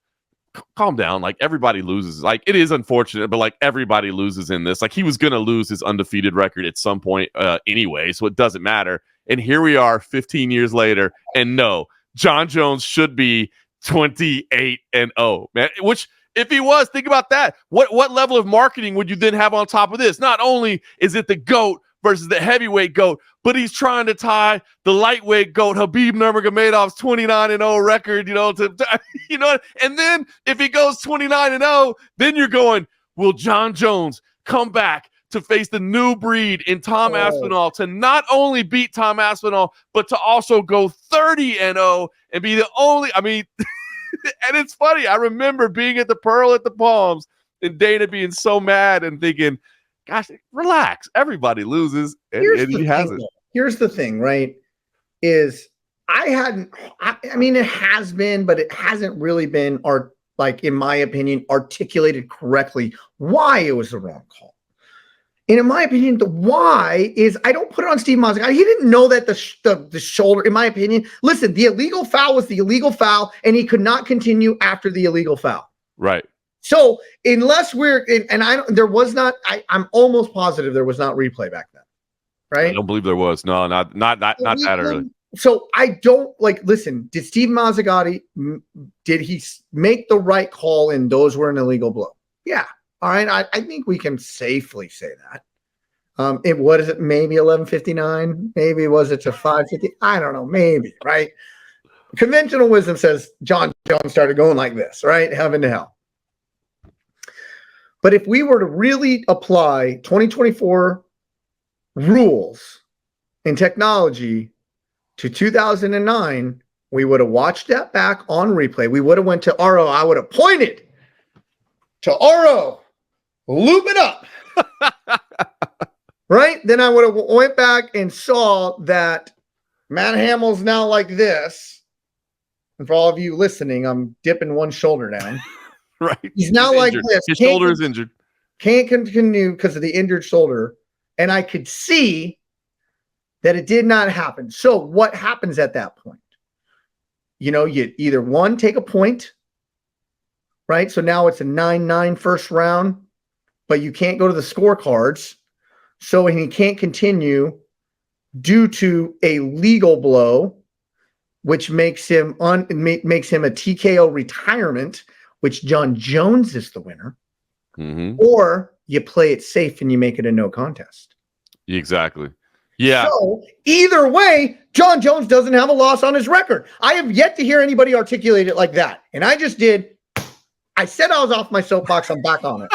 calm down. Like, everybody loses. Like, it is unfortunate, but like, everybody loses in this. Like, he was going to lose his undefeated record at some point anyway, so it doesn't matter. And here we are 15 years later. And no, Jon Jones should be 28-0, man, which, if he was, think about that. What level of marketing would you then have on top of this? Not only is it the GOAT versus the heavyweight GOAT, but he's trying to tie the lightweight GOAT, Khabib Nurmagomedov's 29-0 record, and then if he goes 29-0, then you're going, will Jon Jones come back to face the new breed in Tom Aspinall, to not only beat Tom Aspinall, but to also go 30-0 and be the only, I mean, and it's funny. I remember being at the Pearl at the Palms and Dana being so mad and thinking, gosh, relax. Everybody loses. And he hasn't. Here's the thing, right? Is I mean, it has been, but it hasn't really been, in my opinion, articulated correctly why it was the wrong call. And in my opinion, the why is, I don't put it on Steve Mazzagatti. He didn't know that the shoulder, in my opinion, listen, the illegal foul was the illegal foul, and he could not continue after the illegal foul. Right. So unless I'm almost positive there was not replay back then. Right. I don't believe there was. No, not that early. So I don't listen, did Steve Mazzagatti, did he make the right call and those were an illegal blow? Yeah. All right, I think we can safely say that. What is it? Maybe 11:59. Maybe was it to 5:50? I don't know. Maybe, right? Conventional wisdom says Jon Jones started going like this, right? Heaven to hell. But if we were to really apply 2024 rules and technology to 2009, we would have watched that back on replay. We would have went to RO. I would have pointed to RO. Loop it up. Right? Then I would have went back and saw that Matt Hamill's now like this. And for all of you listening, I'm dipping one shoulder down. Right. He's now like this. His shoulder is injured. Can't continue because of the injured shoulder. And I could see that it did not happen. So what happens at that point? You either one, take a point, right? So now it's a 9-9 first round, but you can't go to the scorecards. So he can't continue due to a legal blow, which makes him makes him a TKO retirement, which Jon Jones is the winner. Mm-hmm. Or you play it safe and you make it a no contest. Exactly. Yeah. So either way, Jon Jones doesn't have a loss on his record. I have yet to hear anybody articulate it like that. And I just did. I said I was off my soapbox. I'm back on it.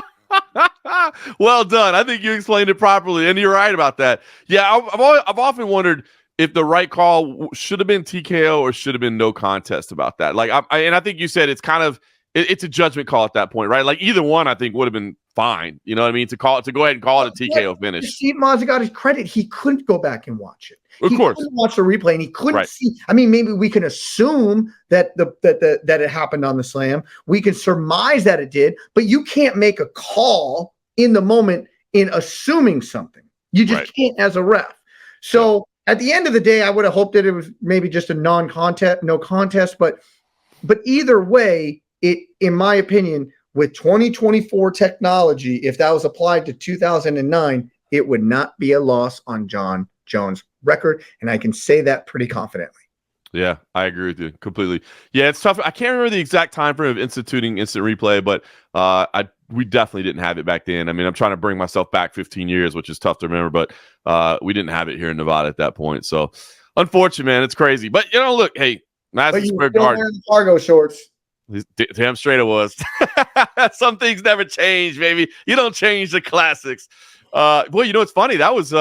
Well done. I think you explained it properly, and you're right about that. Yeah, I've often wondered if the right call should have been TKO or should have been no contest about that. I think you said it's kind of it's a judgment call at that point, right? Like either one, I think would have been fine. You know what I mean? To go ahead and call it a TKO finish. Steve Mazzagatti's credit, he couldn't go back and watch it. Of course, couldn't watch the replay, and he couldn't see. I mean, maybe we can assume that that it happened on the slam. We can surmise that it did, but you can't make a call in the moment in assuming something. You just can't as a ref. So at the end of the day, I would have hoped that it was maybe just a no contest, but either way, in my opinion, with 2024 technology, if that was applied to 2009, it would not be a loss on Jon Jones' record, and I can say that pretty confidently. Yeah, I agree with you completely. Yeah, it's tough. I can't remember the exact time frame of instituting instant replay, but we definitely didn't have it back then. I mean, I'm trying to bring myself back 15 years, which is tough to remember, but we didn't have it here in Nevada at that point. So, unfortunate, man, it's crazy. But look, hey, Madison Square Garden, cargo shorts. Damn straight it was. Some things never change, baby. You don't change the classics. Boy, it's funny. That was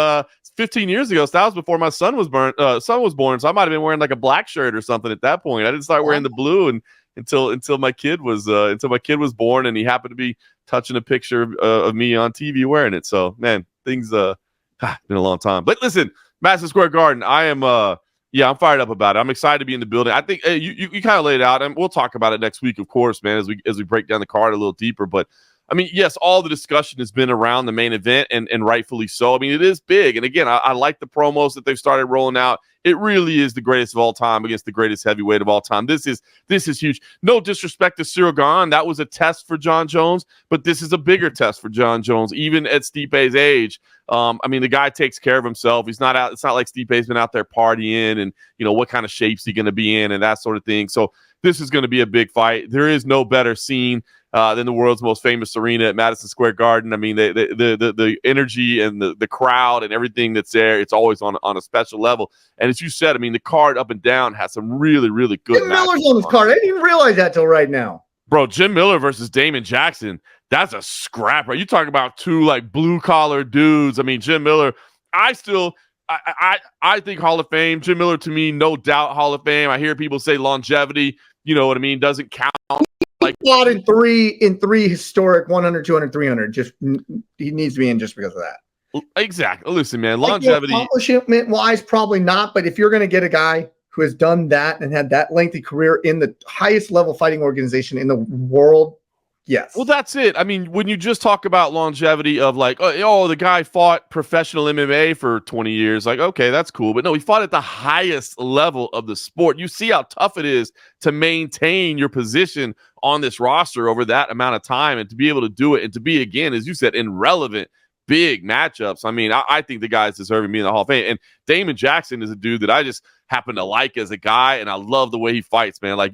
15 years ago. So that was before my son was born. So I might have been wearing like a black shirt or something at that point. I didn't start wearing the blue until my kid was born, and he happened to be touching a picture of me on TV wearing it. So man, things been a long time. But listen, Madison Square Garden, I am I'm fired up about it. I'm excited to be in the building. I think you kind of laid it out, and we'll talk about it next week, of course, man, as we break down the card a little deeper. But I mean, yes, all the discussion has been around the main event, and rightfully so. I mean, it is big. And again, I like the promos that they've started rolling out. It really is the greatest of all time against the greatest heavyweight of all time. This is huge. No disrespect to Cyril Gahn. That was a test for Jon Jones, but this is a bigger test for Jon Jones, even at Stipe's age. I mean, the guy takes care of himself. He's not out. It's not like Stipe's been out there partying and, what kind of shape's he going to be in and that sort of thing. So this is going to be a big fight. There is no better scene than the world's most famous arena at Madison Square Garden. I mean, the energy and the crowd and everything that's there, it's always on a special level. And as you said, I mean, the card up and down has some really, really good Jim Miller's on this card. I didn't even realize that till right now. Bro, Jim Miller versus Damon Jackson, that's a scrapper. You talking about two like blue-collar dudes. I mean, Jim Miller, I think Hall of Fame. Jim Miller, to me, no doubt Hall of Fame. I hear people say longevity, you know what I mean, doesn't count. Like fought in three historic 100, 200, 300. Just he needs to be in just because of that. Exactly. Listen, man, longevity. Accomplishment wise, probably not. But if you're going to get a guy who has done that and had that lengthy career in the highest level fighting organization in the world, yes. Well, that's it. I mean, when you just talk about longevity of like, oh, the guy fought professional MMA for 20 years, like, okay, that's cool. But no, he fought at the highest level of the sport. You see how tough it is to maintain your position on this roster over that amount of time and to be able to do it and to be, again, as you said, in relevant big matchups. I mean, I think the guy's deserving being in the Hall of Fame. And Damon Jackson is a dude that I just happen to like as a guy, and I love the way he fights, man. Like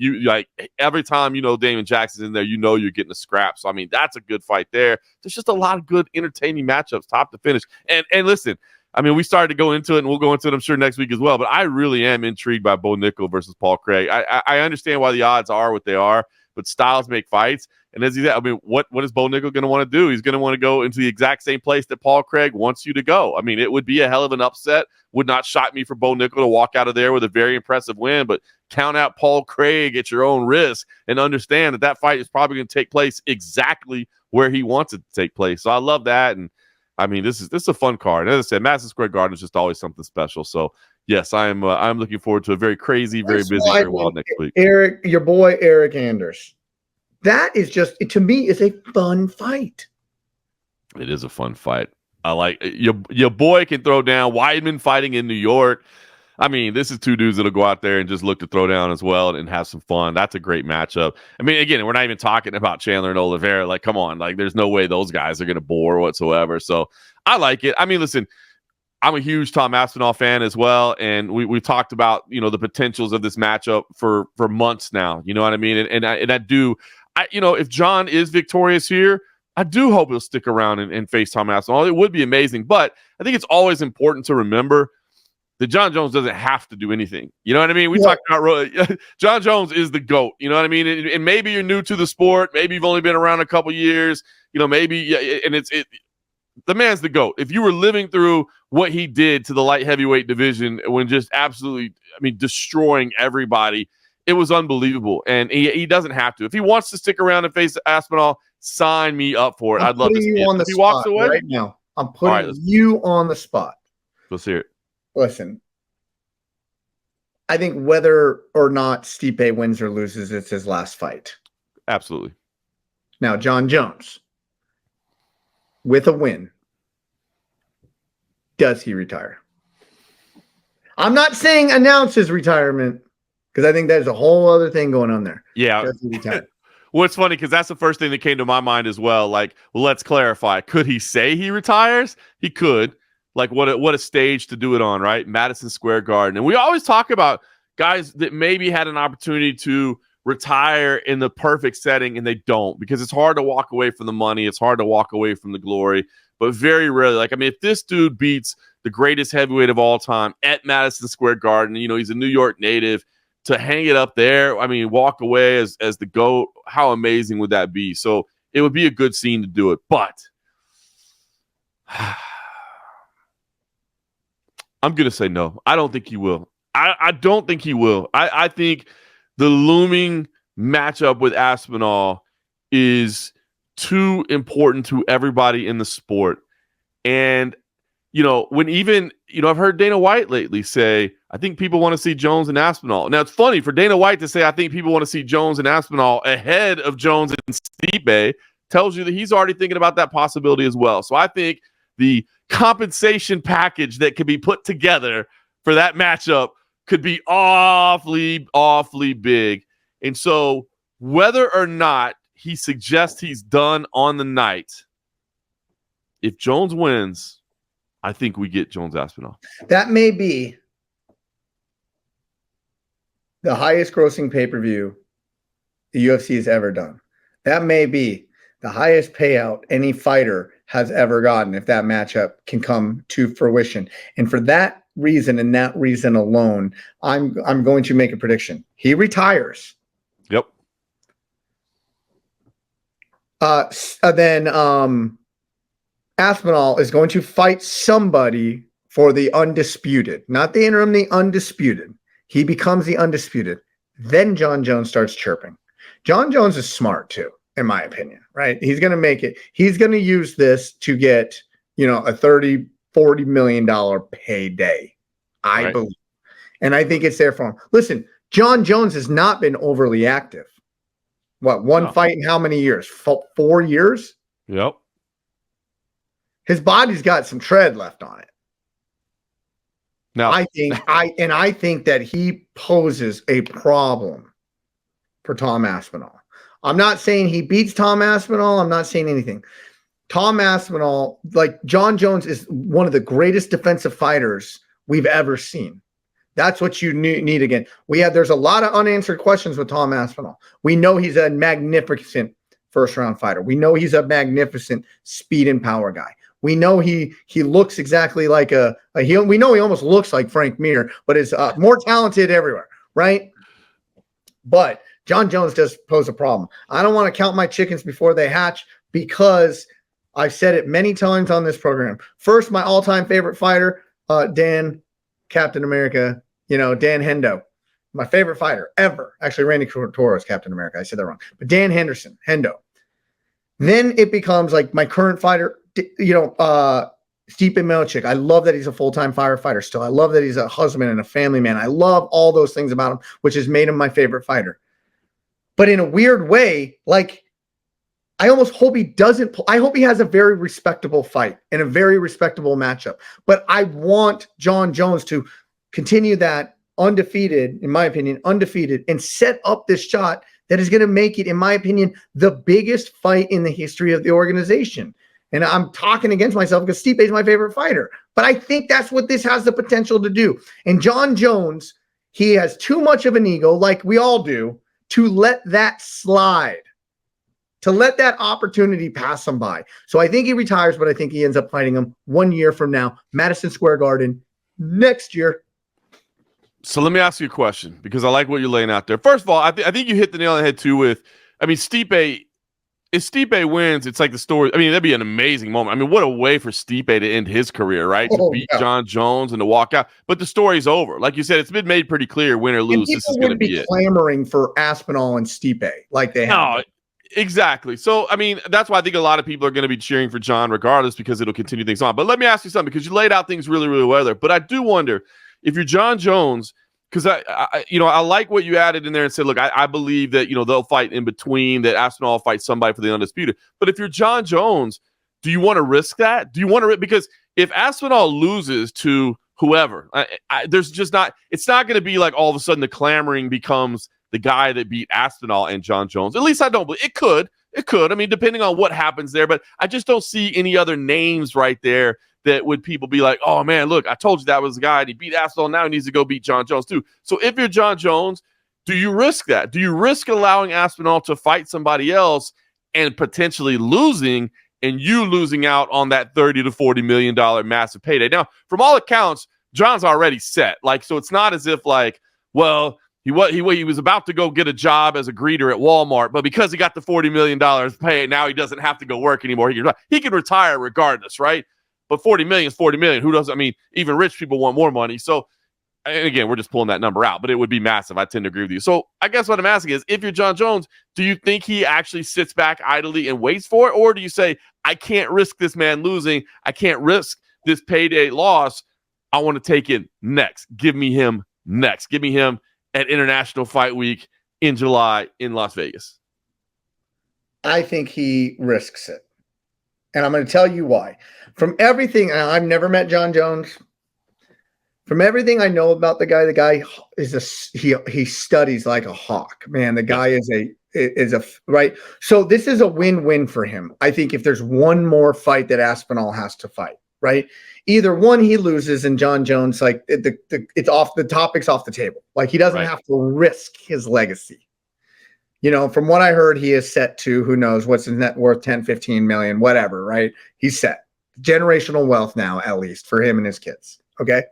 every time Damon Jackson's in there, you're getting a scrap. So I mean, that's a good fight there. There's just a lot of good, entertaining matchups, top to finish. And listen, I mean, we started to go into it, and we'll go into it, I'm sure, next week as well. But I really am intrigued by Bo Nickel versus Paul Craig. I understand why the odds are what they are, but styles make fights. And as he said, I mean, what is Bo Nickel going to want to do? He's going to want to go into the exact same place that Paul Craig wants you to go. I mean, it would be a hell of an upset. Would not shock me for Bo Nickel to walk out of there with a very impressive win, but count out Paul Craig at your own risk and understand that fight is probably going to take place exactly where he wants it to take place. So I love that. And I mean, this is a fun card. As I said, Madison Square Garden is just always something special. So yes, I'm looking forward to a very crazy, very busy, very wild next week. Eric, your boy, Eric Anders. That is just, to me, is a fun fight. It is a fun fight. I like your boy can throw down. Weidman fighting in New York. I mean, this is two dudes that'll go out there and just look to throw down as well and have some fun. That's a great matchup. I mean, again, we're not even talking about Chandler and Oliveira. Like, come on. Like, there's no way those guys are going to bore whatsoever. So I like it. I mean, listen, I'm a huge Tom Aspinall fan as well. And we've talked about, the potentials of this matchup for months now. You know what I mean? And I do, if Jon is victorious here, I do hope he'll stick around and face Tom Aspinall. It would be amazing. But I think it's always important to remember that Jon Jones doesn't have to do anything. You know what I mean? We talked about Jon Jones is the GOAT. You know what I mean? And maybe you're new to the sport. Maybe you've only been around a couple years. Maybe and the man's the GOAT. If you were living through what he did to the light heavyweight division when just absolutely, destroying everybody, it was unbelievable. And he doesn't have to. If he wants to stick around and face Aspinall, sign me up for it. I'd love to see it. If he walks away right now, I'm putting you on the spot. Let's hear it. Listen, I think whether or not Stipe wins or loses, it's his last fight. Absolutely. Now, Jon Jones, with a win, does he retire? I'm not saying announce his retirement because I think there's a whole other thing going on there. Yeah. Well, it's funny because that's the first thing that came to my mind as well. Like, well, let's clarify. Could he say he retires? He could. Like, what a stage to do it on, right? Madison Square Garden. And we always talk about guys that maybe had an opportunity to retire in the perfect setting, and they don't, because it's hard to walk away from the money. It's hard to walk away from the glory. But very rarely, like, I mean, if this dude beats the greatest heavyweight of all time at Madison Square Garden, you know, he's a New York native, to hang it up there, I mean, walk away as the GOAT, how amazing would that be? So it would be a good scene to do it. But I'm going to say no. I don't think he will. I don't think he will. I think the looming matchup with Aspinall is too important to everybody in the sport. And, you know, when even, you know, I've heard Dana White lately say, I think people want to see Jones and Aspinall. Now, it's funny for Dana White to say, I think people want to see Jones and Aspinall ahead of Jones and Stipe, tells you that he's already thinking about that possibility as well. So I think the compensation package that could be put together for that matchup could be awfully, awfully big. And so whether or not he suggests he's done on the night, if Jones wins, I think we get Jones Aspinall. That may be the highest grossing pay-per-view the UFC has ever done. That may be the highest payout any fighter has ever gotten if that matchup can come to fruition. And for that reason and that reason alone, I'm going to make a prediction. He retires. Yep. Then Aspinall is going to fight somebody for the undisputed, not the interim, the undisputed. He becomes the undisputed. Then Jon Jones starts chirping. Jon Jones is smart too, in my opinion, right? He's going to make it. He's going to use this to get, you know, a $30, $40 million payday, I believe. And I think it's there for him. Listen, Jon Jones has not been overly active. What, one fight in how many years? 4 years? Yep. His body's got some tread left on it. Now, I think that he poses a problem for Tom Aspinall. I'm not saying he beats Tom Aspinall. I'm not saying anything. Tom Aspinall, like Jon Jones, is one of the greatest defensive fighters we've ever seen. That's what you need again. There's a lot of unanswered questions with Tom Aspinall. We know he's a magnificent first-round fighter. We know he's a magnificent speed and power guy. We know he looks exactly like we know he almost looks like Frank Mir, but is more talented everywhere, right? But Jon Jones does pose a problem. I don't want to count my chickens before they hatch because I've said it many times on this program. First, my all-time favorite fighter, Dan, Captain America, Dan Hendo, my favorite fighter ever. Actually, Randy Couture is Captain America. I said that wrong. But Dan Henderson, Hendo. Then it becomes like my current fighter, Stipe Miocic. I love that he's a full-time firefighter still. I love that he's a husband and a family man. I love all those things about him, which has made him my favorite fighter. But in a weird way, like, I almost hope he doesn't. I hope he has a very respectable fight and a very respectable matchup. But I want Jon Jones to continue that undefeated, in my opinion, and set up this shot that is going to make it, in my opinion, the biggest fight in the history of the organization. And I'm talking against myself because Stipe is my favorite fighter. But I think that's what this has the potential to do. And Jon Jones, he has too much of an ego, like we all do, to let that slide, to let that opportunity pass him by. So I think he retires, but I think he ends up fighting him 1 year from now, Madison Square Garden, next year. So let me ask you a question, because I like what you're laying out there. First of all, I think you hit the nail on the head too with, Stipe, if Stipe wins, it's like the story. That'd be an amazing moment. What a way for Stipe to end his career, right? To beat Jon Jones and to walk out. But the story's over. Like you said, it's been made pretty clear, win or lose, this is going to be it. Clamoring for Aspinall and Stipe like they have. Exactly. So, that's why I think a lot of people are going to be cheering for Jon regardless, because it'll continue things on. But let me ask you something, because you laid out things really, really well there. But I do wonder if you're Jon Jones, because I like what you added in there and said, look, I believe that, they'll fight in between, that Aspinall will fight somebody for the undisputed. But if you're Jon Jones, do you want to risk that? Do you want to, because if Aspinall loses to whoever. There's just not. It's not going to be like all of a sudden the clamoring becomes the guy that beat Aspinall and Jon Jones. At least I don't believe it could. It could. I mean, depending on what happens there, but I just don't see any other names right there that would people be like, oh man, look, I told you that was the guy. And he beat Aspinall. Now he needs to go beat Jon Jones too. So if you're Jon Jones, do you risk that? Do you risk allowing Aspinall to fight somebody else and potentially losing, and you losing out on that $30 to $40 million massive payday? Now, from all accounts, Jon's already set. Like, so it's not as if like, well, he was about to go get a job as a greeter at Walmart, but because he got the $40 million pay, now he doesn't have to go work anymore. He can retire regardless, right? But $40 million is $40 million. Who doesn't? I mean, even rich people want more money. So, and again, we're just pulling that number out, but it would be massive. I tend to agree with you. So I guess what I'm asking is, if you're Jon Jones, do you think he actually sits back idly and waits for it? Or do you say, I can't risk this man losing. I can't risk this payday loss. I want to take it next. Give me him next. Give me him at International Fight Week in July in Las Vegas. I think he risks it. And I'm going to tell you why. From everything, and I've never met Jon Jones. From everything I know about the guy is he studies like a hawk. Man, the guy is a right. So this is a win-win for him. I think if there's one more fight that Aspinall has to fight, right? Either one, he loses, and Jon Jones, like it's off the topic's off the table. Like he doesn't have to risk his legacy. You know, from what I heard, he is set to, who knows what's his net worth, 10, 15 million, whatever, right? He's set. Generational wealth now, at least for him and his kids. Okay.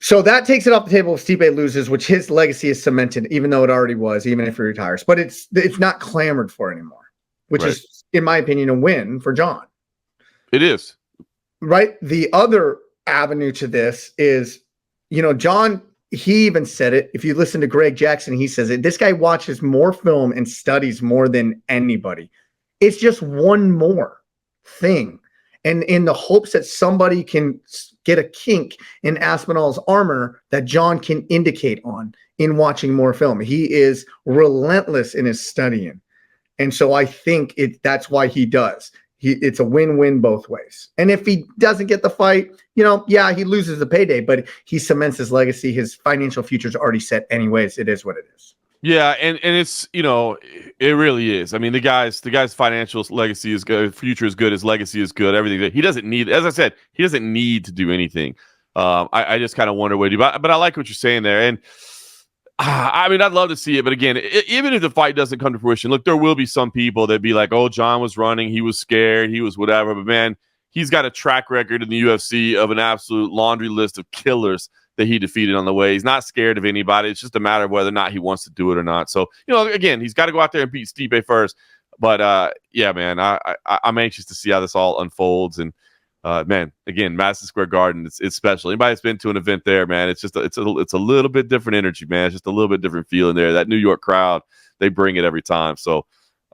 So that takes it off the table if Stipe loses, which his legacy is cemented, even though it already was, even if he retires. But it's not clamored for anymore, which is, in my opinion, a win for Jon. It is. Right. The other avenue to this is, you know, Jon, he even said it. If you listen to Greg Jackson, he says it. This guy watches more film and studies more than anybody. It's just one more thing. And in the hopes that somebody can get a kink in Aspinall's armor that Jon can indicate on in watching more film. He is relentless in his studying. And so I think that's why he does. It's a win-win both ways. And if he doesn't get the fight, you know, yeah, he loses the payday, but he cements his legacy. His financial future's already set anyways. It is what it is. Yeah, and it's, you know, it really is. I mean, the guy's financial legacy is good, future is good, his legacy is good, everything. He doesn't need, as I said, he doesn't need to do anything. I just kind of wonder what he do. But I like what you're saying there. And I mean, I'd love to see it, but again, even if the fight doesn't come to fruition, look, there will be some people that be like, oh, Jon was running, he was scared, he was whatever. But man, he's got a track record in the UFC of an absolute laundry list of killers that he defeated on the way. He's not scared of anybody. It's just a matter of whether or not he wants to do it or not. So, you know, again, he's got to go out there and beat Stipe first. But yeah, man, I'm anxious to see how this all unfolds. And man, again, Madison Square Garden, it's special. Anybody that's been to an event there, man, it's a little bit different energy, man. It's just a little bit different feeling there. That New York crowd, they bring it every time. So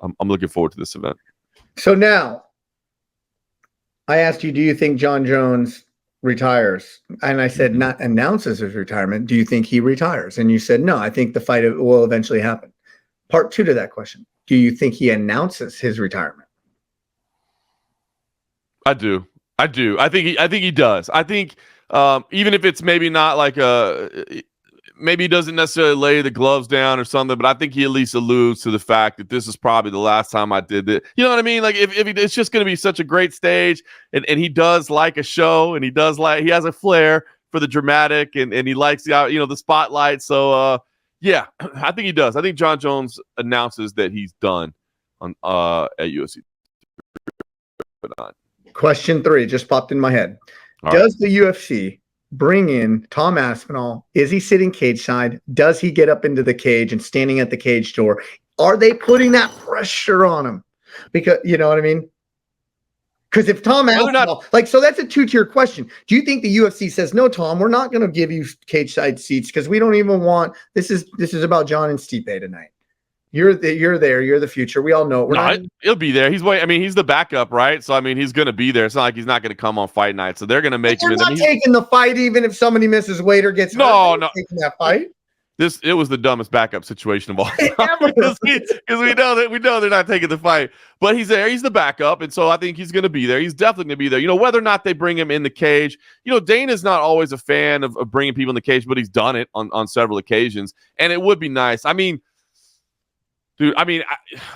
I'm looking forward to this event. So now, I asked you, do you think Jon Jones retires? And I said, not announces his retirement. Do you think he retires? And you said, no, I think the fight will eventually happen. Part two to that question. Do you think he announces his retirement? I do. I think he does. I think even if it's maybe not like maybe he doesn't necessarily lay the gloves down or something, but I think he at least alludes to the fact that this is probably the last time I did it. You know what I mean? Like if it's just going to be such a great stage, and he does like a show, and he has a flair for the dramatic, and he likes the spotlight. So yeah, I think he does. I think Jon Jones announces that he's done on at UFC. Question 3 just popped in my head. All Does the UFC bring in Tom Aspinall? Is he sitting cage side? Does he get up into the cage and standing at the cage door? Are they putting that pressure on him? Because, you know what I mean? Because if Tom Aspinall, so that's a 2-tier question. Do you think the UFC says, no, Tom, we're not going to give you cage side seats because we don't even want, this is about Jon and Stipe tonight. You're there. You're the future. We all know. He'll be there. He's the backup, right? So I mean, he's going to be there. It's not like he's not going to come on fight night. So they're going to make him. They're not taking the fight, even if somebody misses weight or gets hurt. No, taking that fight. it was the dumbest backup situation of all time because we know they're not taking the fight, but he's there. He's the backup, and so I think he's going to be there. He's definitely going to be there. You know, whether or not they bring him in the cage, you know, Dana's not always a fan of bringing people in the cage, but he's done it on several occasions, and it would be nice. I mean, dude,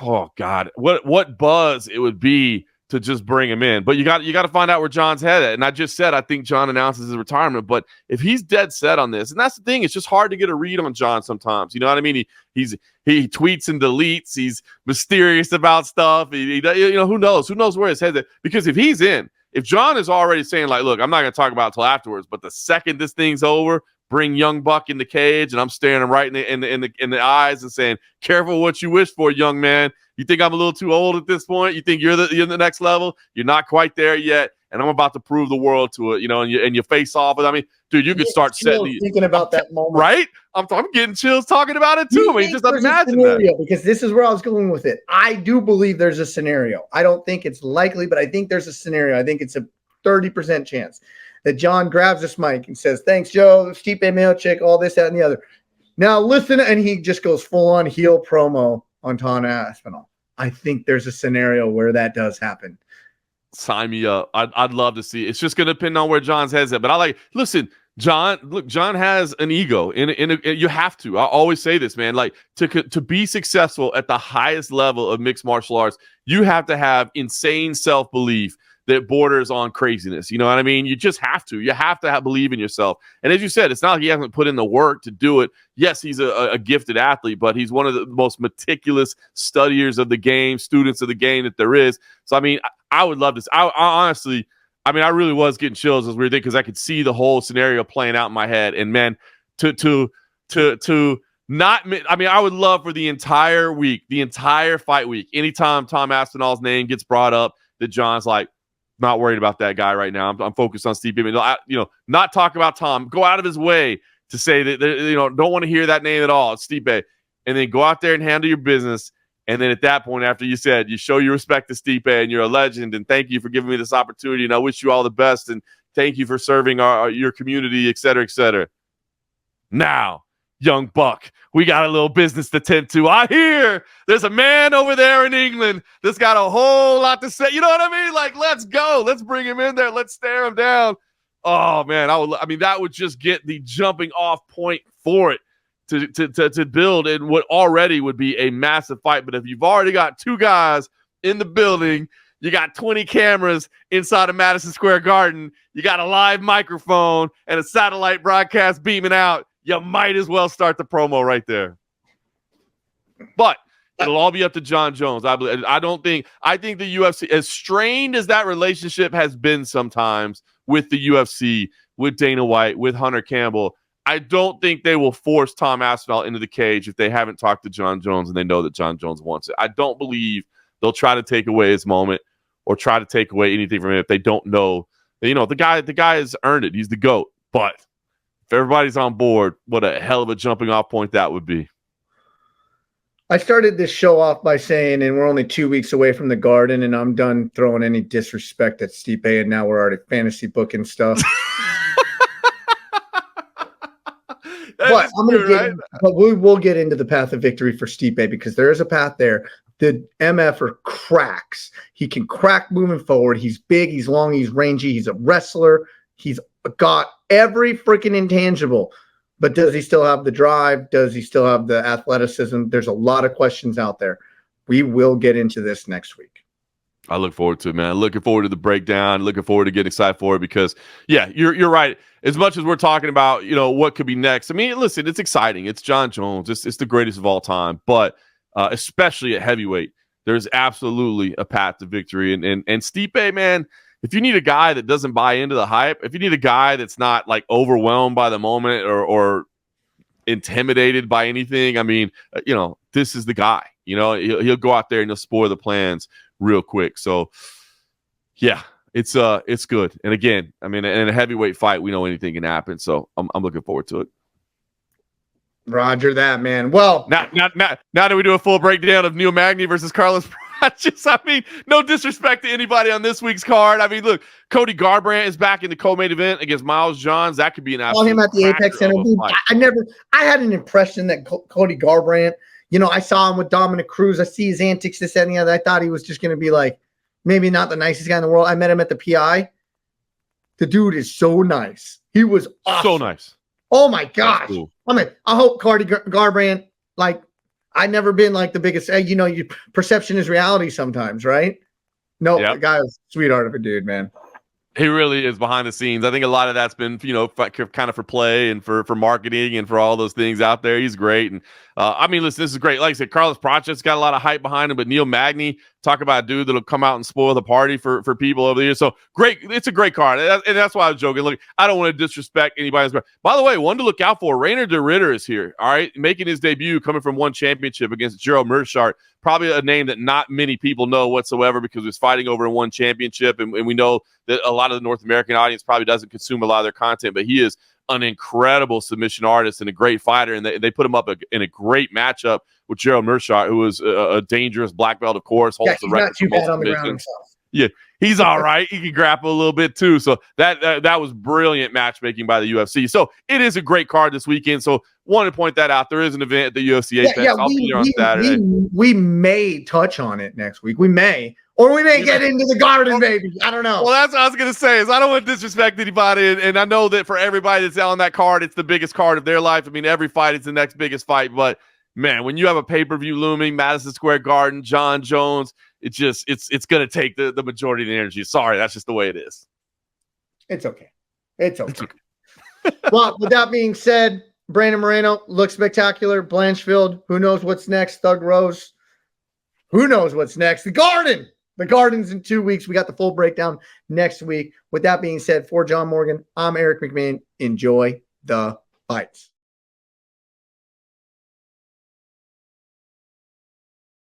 oh God, what buzz it would be to just bring him in. But you got to find out where Jon's headed. And I just said I think Jon announces his retirement. But if he's dead set on this, and that's the thing, it's just hard to get a read on Jon sometimes. You know what I mean? He tweets and deletes. He's mysterious about stuff. You know, who knows where his head's at? Because if Jon is already saying like, look, I'm not going to talk about it till afterwards, but the second this thing's over, bring young Buck in the cage, and I'm staring him right in the eyes and saying, careful what you wish for, young man. You think I'm a little too old at this point? You think you're the next level? You're not quite there yet, and I'm about to prove the world to it. You know, and you face off. I mean, dude, you could start thinking about that moment, right? I'm getting chills talking about it too. I mean, just imagine that. Because this is where I was going with it. I do believe there's a scenario. I don't think it's likely, but I think there's a scenario. I think it's a 30% chance that Jon grabs this mic and says, "Thanks, Joe, Stipe Miocic, all this, that, and the other." Now listen, and he just goes full on heel promo on Tom Aspinall. I think there's a scenario where that does happen. Sign me up. I'd love to see. It's just going to depend on where Jon's head's at. But listen, Jon has an ego. You have to. I always say this, man. Like to be successful at the highest level of mixed martial arts, you have to have insane self-belief that borders on craziness. You know what I mean? You just have to. You have to believe in yourself. And as you said, it's not like he hasn't put in the work to do it. Yes, he's a gifted athlete, but he's one of the most meticulous studiers of the game, students of the game that there is. So, I mean, I would love this. I honestly, I really was getting chills as we were thinking because I could see the whole scenario playing out in my head. And, man, to not – I would love for the entire week, the entire fight week, anytime Tom Aspinall's name gets brought up, that Jon's like, not worried about that guy right now. I'm focused on Stipe. Not talk about Tom. Go out of his way to say that, don't want to hear that name at all. It's Stipe. And then go out there and handle your business. And then at that point, after you show your respect to Stipe and you're a legend, and thank you for giving me this opportunity, and I wish you all the best, and thank you for serving your community, et cetera, et cetera. Now, young Buck, we got a little business to tend to. I hear there's a man over there in England that's got a whole lot to say. You know what I mean? Like, let's go. Let's bring him in there. Let's stare him down. Oh, man. That would just get the jumping off point for it to build in what already would be a massive fight. But if you've already got two guys in the building, you got 20 cameras inside of Madison Square Garden, you got a live microphone and a satellite broadcast beaming out, you might as well start the promo right there. But it'll all be up to Jon Jones. I think the UFC, as strained as that relationship has been sometimes with the UFC, with Dana White, with Hunter Campbell, I don't think they will force Tom Aspinall into the cage if they haven't talked to Jon Jones and they know that Jon Jones wants it. I don't believe they'll try to take away his moment or try to take away anything from him if they don't know. The guy has earned it. He's the GOAT. But if everybody's on board, what a hell of a jumping off point that would be. I started this show off by saying, and we're only 2 weeks away from the Garden, and I'm done throwing any disrespect at Stipe, and now we're already fantasy booking stuff. But we will get into the path of victory for Stipe because there is a path there. The MFer cracks. He can crack moving forward. He's big, he's long, he's rangy, he's a wrestler. He's got every freaking intangible. But does he still have the drive? Does he still have the athleticism? There's a lot of questions out there. We will get into this next week. I look forward to it, man. Looking forward to the breakdown. Looking forward to getting excited for it because, yeah, you're right. As much as we're talking about, what could be next. I mean, listen, it's exciting. It's Jon Jones. It's the greatest of all time. But especially at heavyweight, there's absolutely a path to victory. And Stipe, man, if you need a guy that doesn't buy into the hype, if you need a guy that's not like overwhelmed by the moment or intimidated by anything, I mean, this is the guy. He'll go out there and he'll spoil the plans real quick. So, yeah, it's good. And again, I mean, in a heavyweight fight, we know anything can happen. So I'm looking forward to it. Roger that, man. Well, now that we do a full breakdown of Neil Magny versus Carlos I mean, no disrespect to anybody on this week's card. I mean, look, Cody Garbrandt is back in the co-main event against Miles Johns. That could be an absolute him at the Apex Center. I had an impression that Cody Garbrandt, I saw him with Dominic Cruz. I see his antics, this, and the other. I thought he was just going to be like, maybe not the nicest guy in the world. I met him at the PI. The dude is so nice. He was awesome. So nice. Oh my gosh. Cool. I mean, I hope Cody Garbrandt, like, I've never been like the biggest, your perception is reality sometimes, right? No, The guy is a sweetheart of a dude, man. He really is behind the scenes. I think a lot of that's been, kind of for play and for marketing and for all those things out there. He's great. And I mean, listen, this is great. Like I said, Carlos Pracha's got a lot of hype behind him, but Neil Magny, talk about a dude that'll come out and spoil the party for people over the years. So great. It's a great card. And that's why I was joking. Look, I don't want to disrespect anybody's card. By the way, one to look out for, Rainer de Ritter is here. All right. Making his debut, coming from one championship against Gerald Meerschaert. Probably a name that not many people know whatsoever because he was fighting over in one championship. And we know that a lot of the North American audience probably doesn't consume a lot of their content, but he is an incredible submission artist and a great fighter. And they put him up in a great matchup with Gerald Meerschaert, who is a dangerous black belt, of course. Holds the record not too bad on the ground himself. Yeah, he's all right. He can grapple a little bit too. So that was brilliant matchmaking by the UFC. So it is a great card this weekend. So wanted to point that out. There is an event at the UFC Apex. I'll be here on Saturday. We may touch on it next week. We may. Or we may get into the Garden, maybe. I don't know. Well, that's what I was going to say is I don't want to disrespect anybody. And I know that for everybody that's on that card, it's the biggest card of their life. I mean, every fight is the next biggest fight. But, man, when you have a pay-per-view looming, Madison Square Garden, Jon Jones, it's going to take the majority of the energy. Sorry, that's just the way it is. It's okay. It's okay. Well, with that being said, Brandon Moreno looks spectacular. Blanchfield, who knows what's next? Thug Rose, who knows what's next? The Garden. The Garden's in 2 weeks. We got the full breakdown next week. With that being said, for John Morgan, I'm Eric McMahon. Enjoy the fights.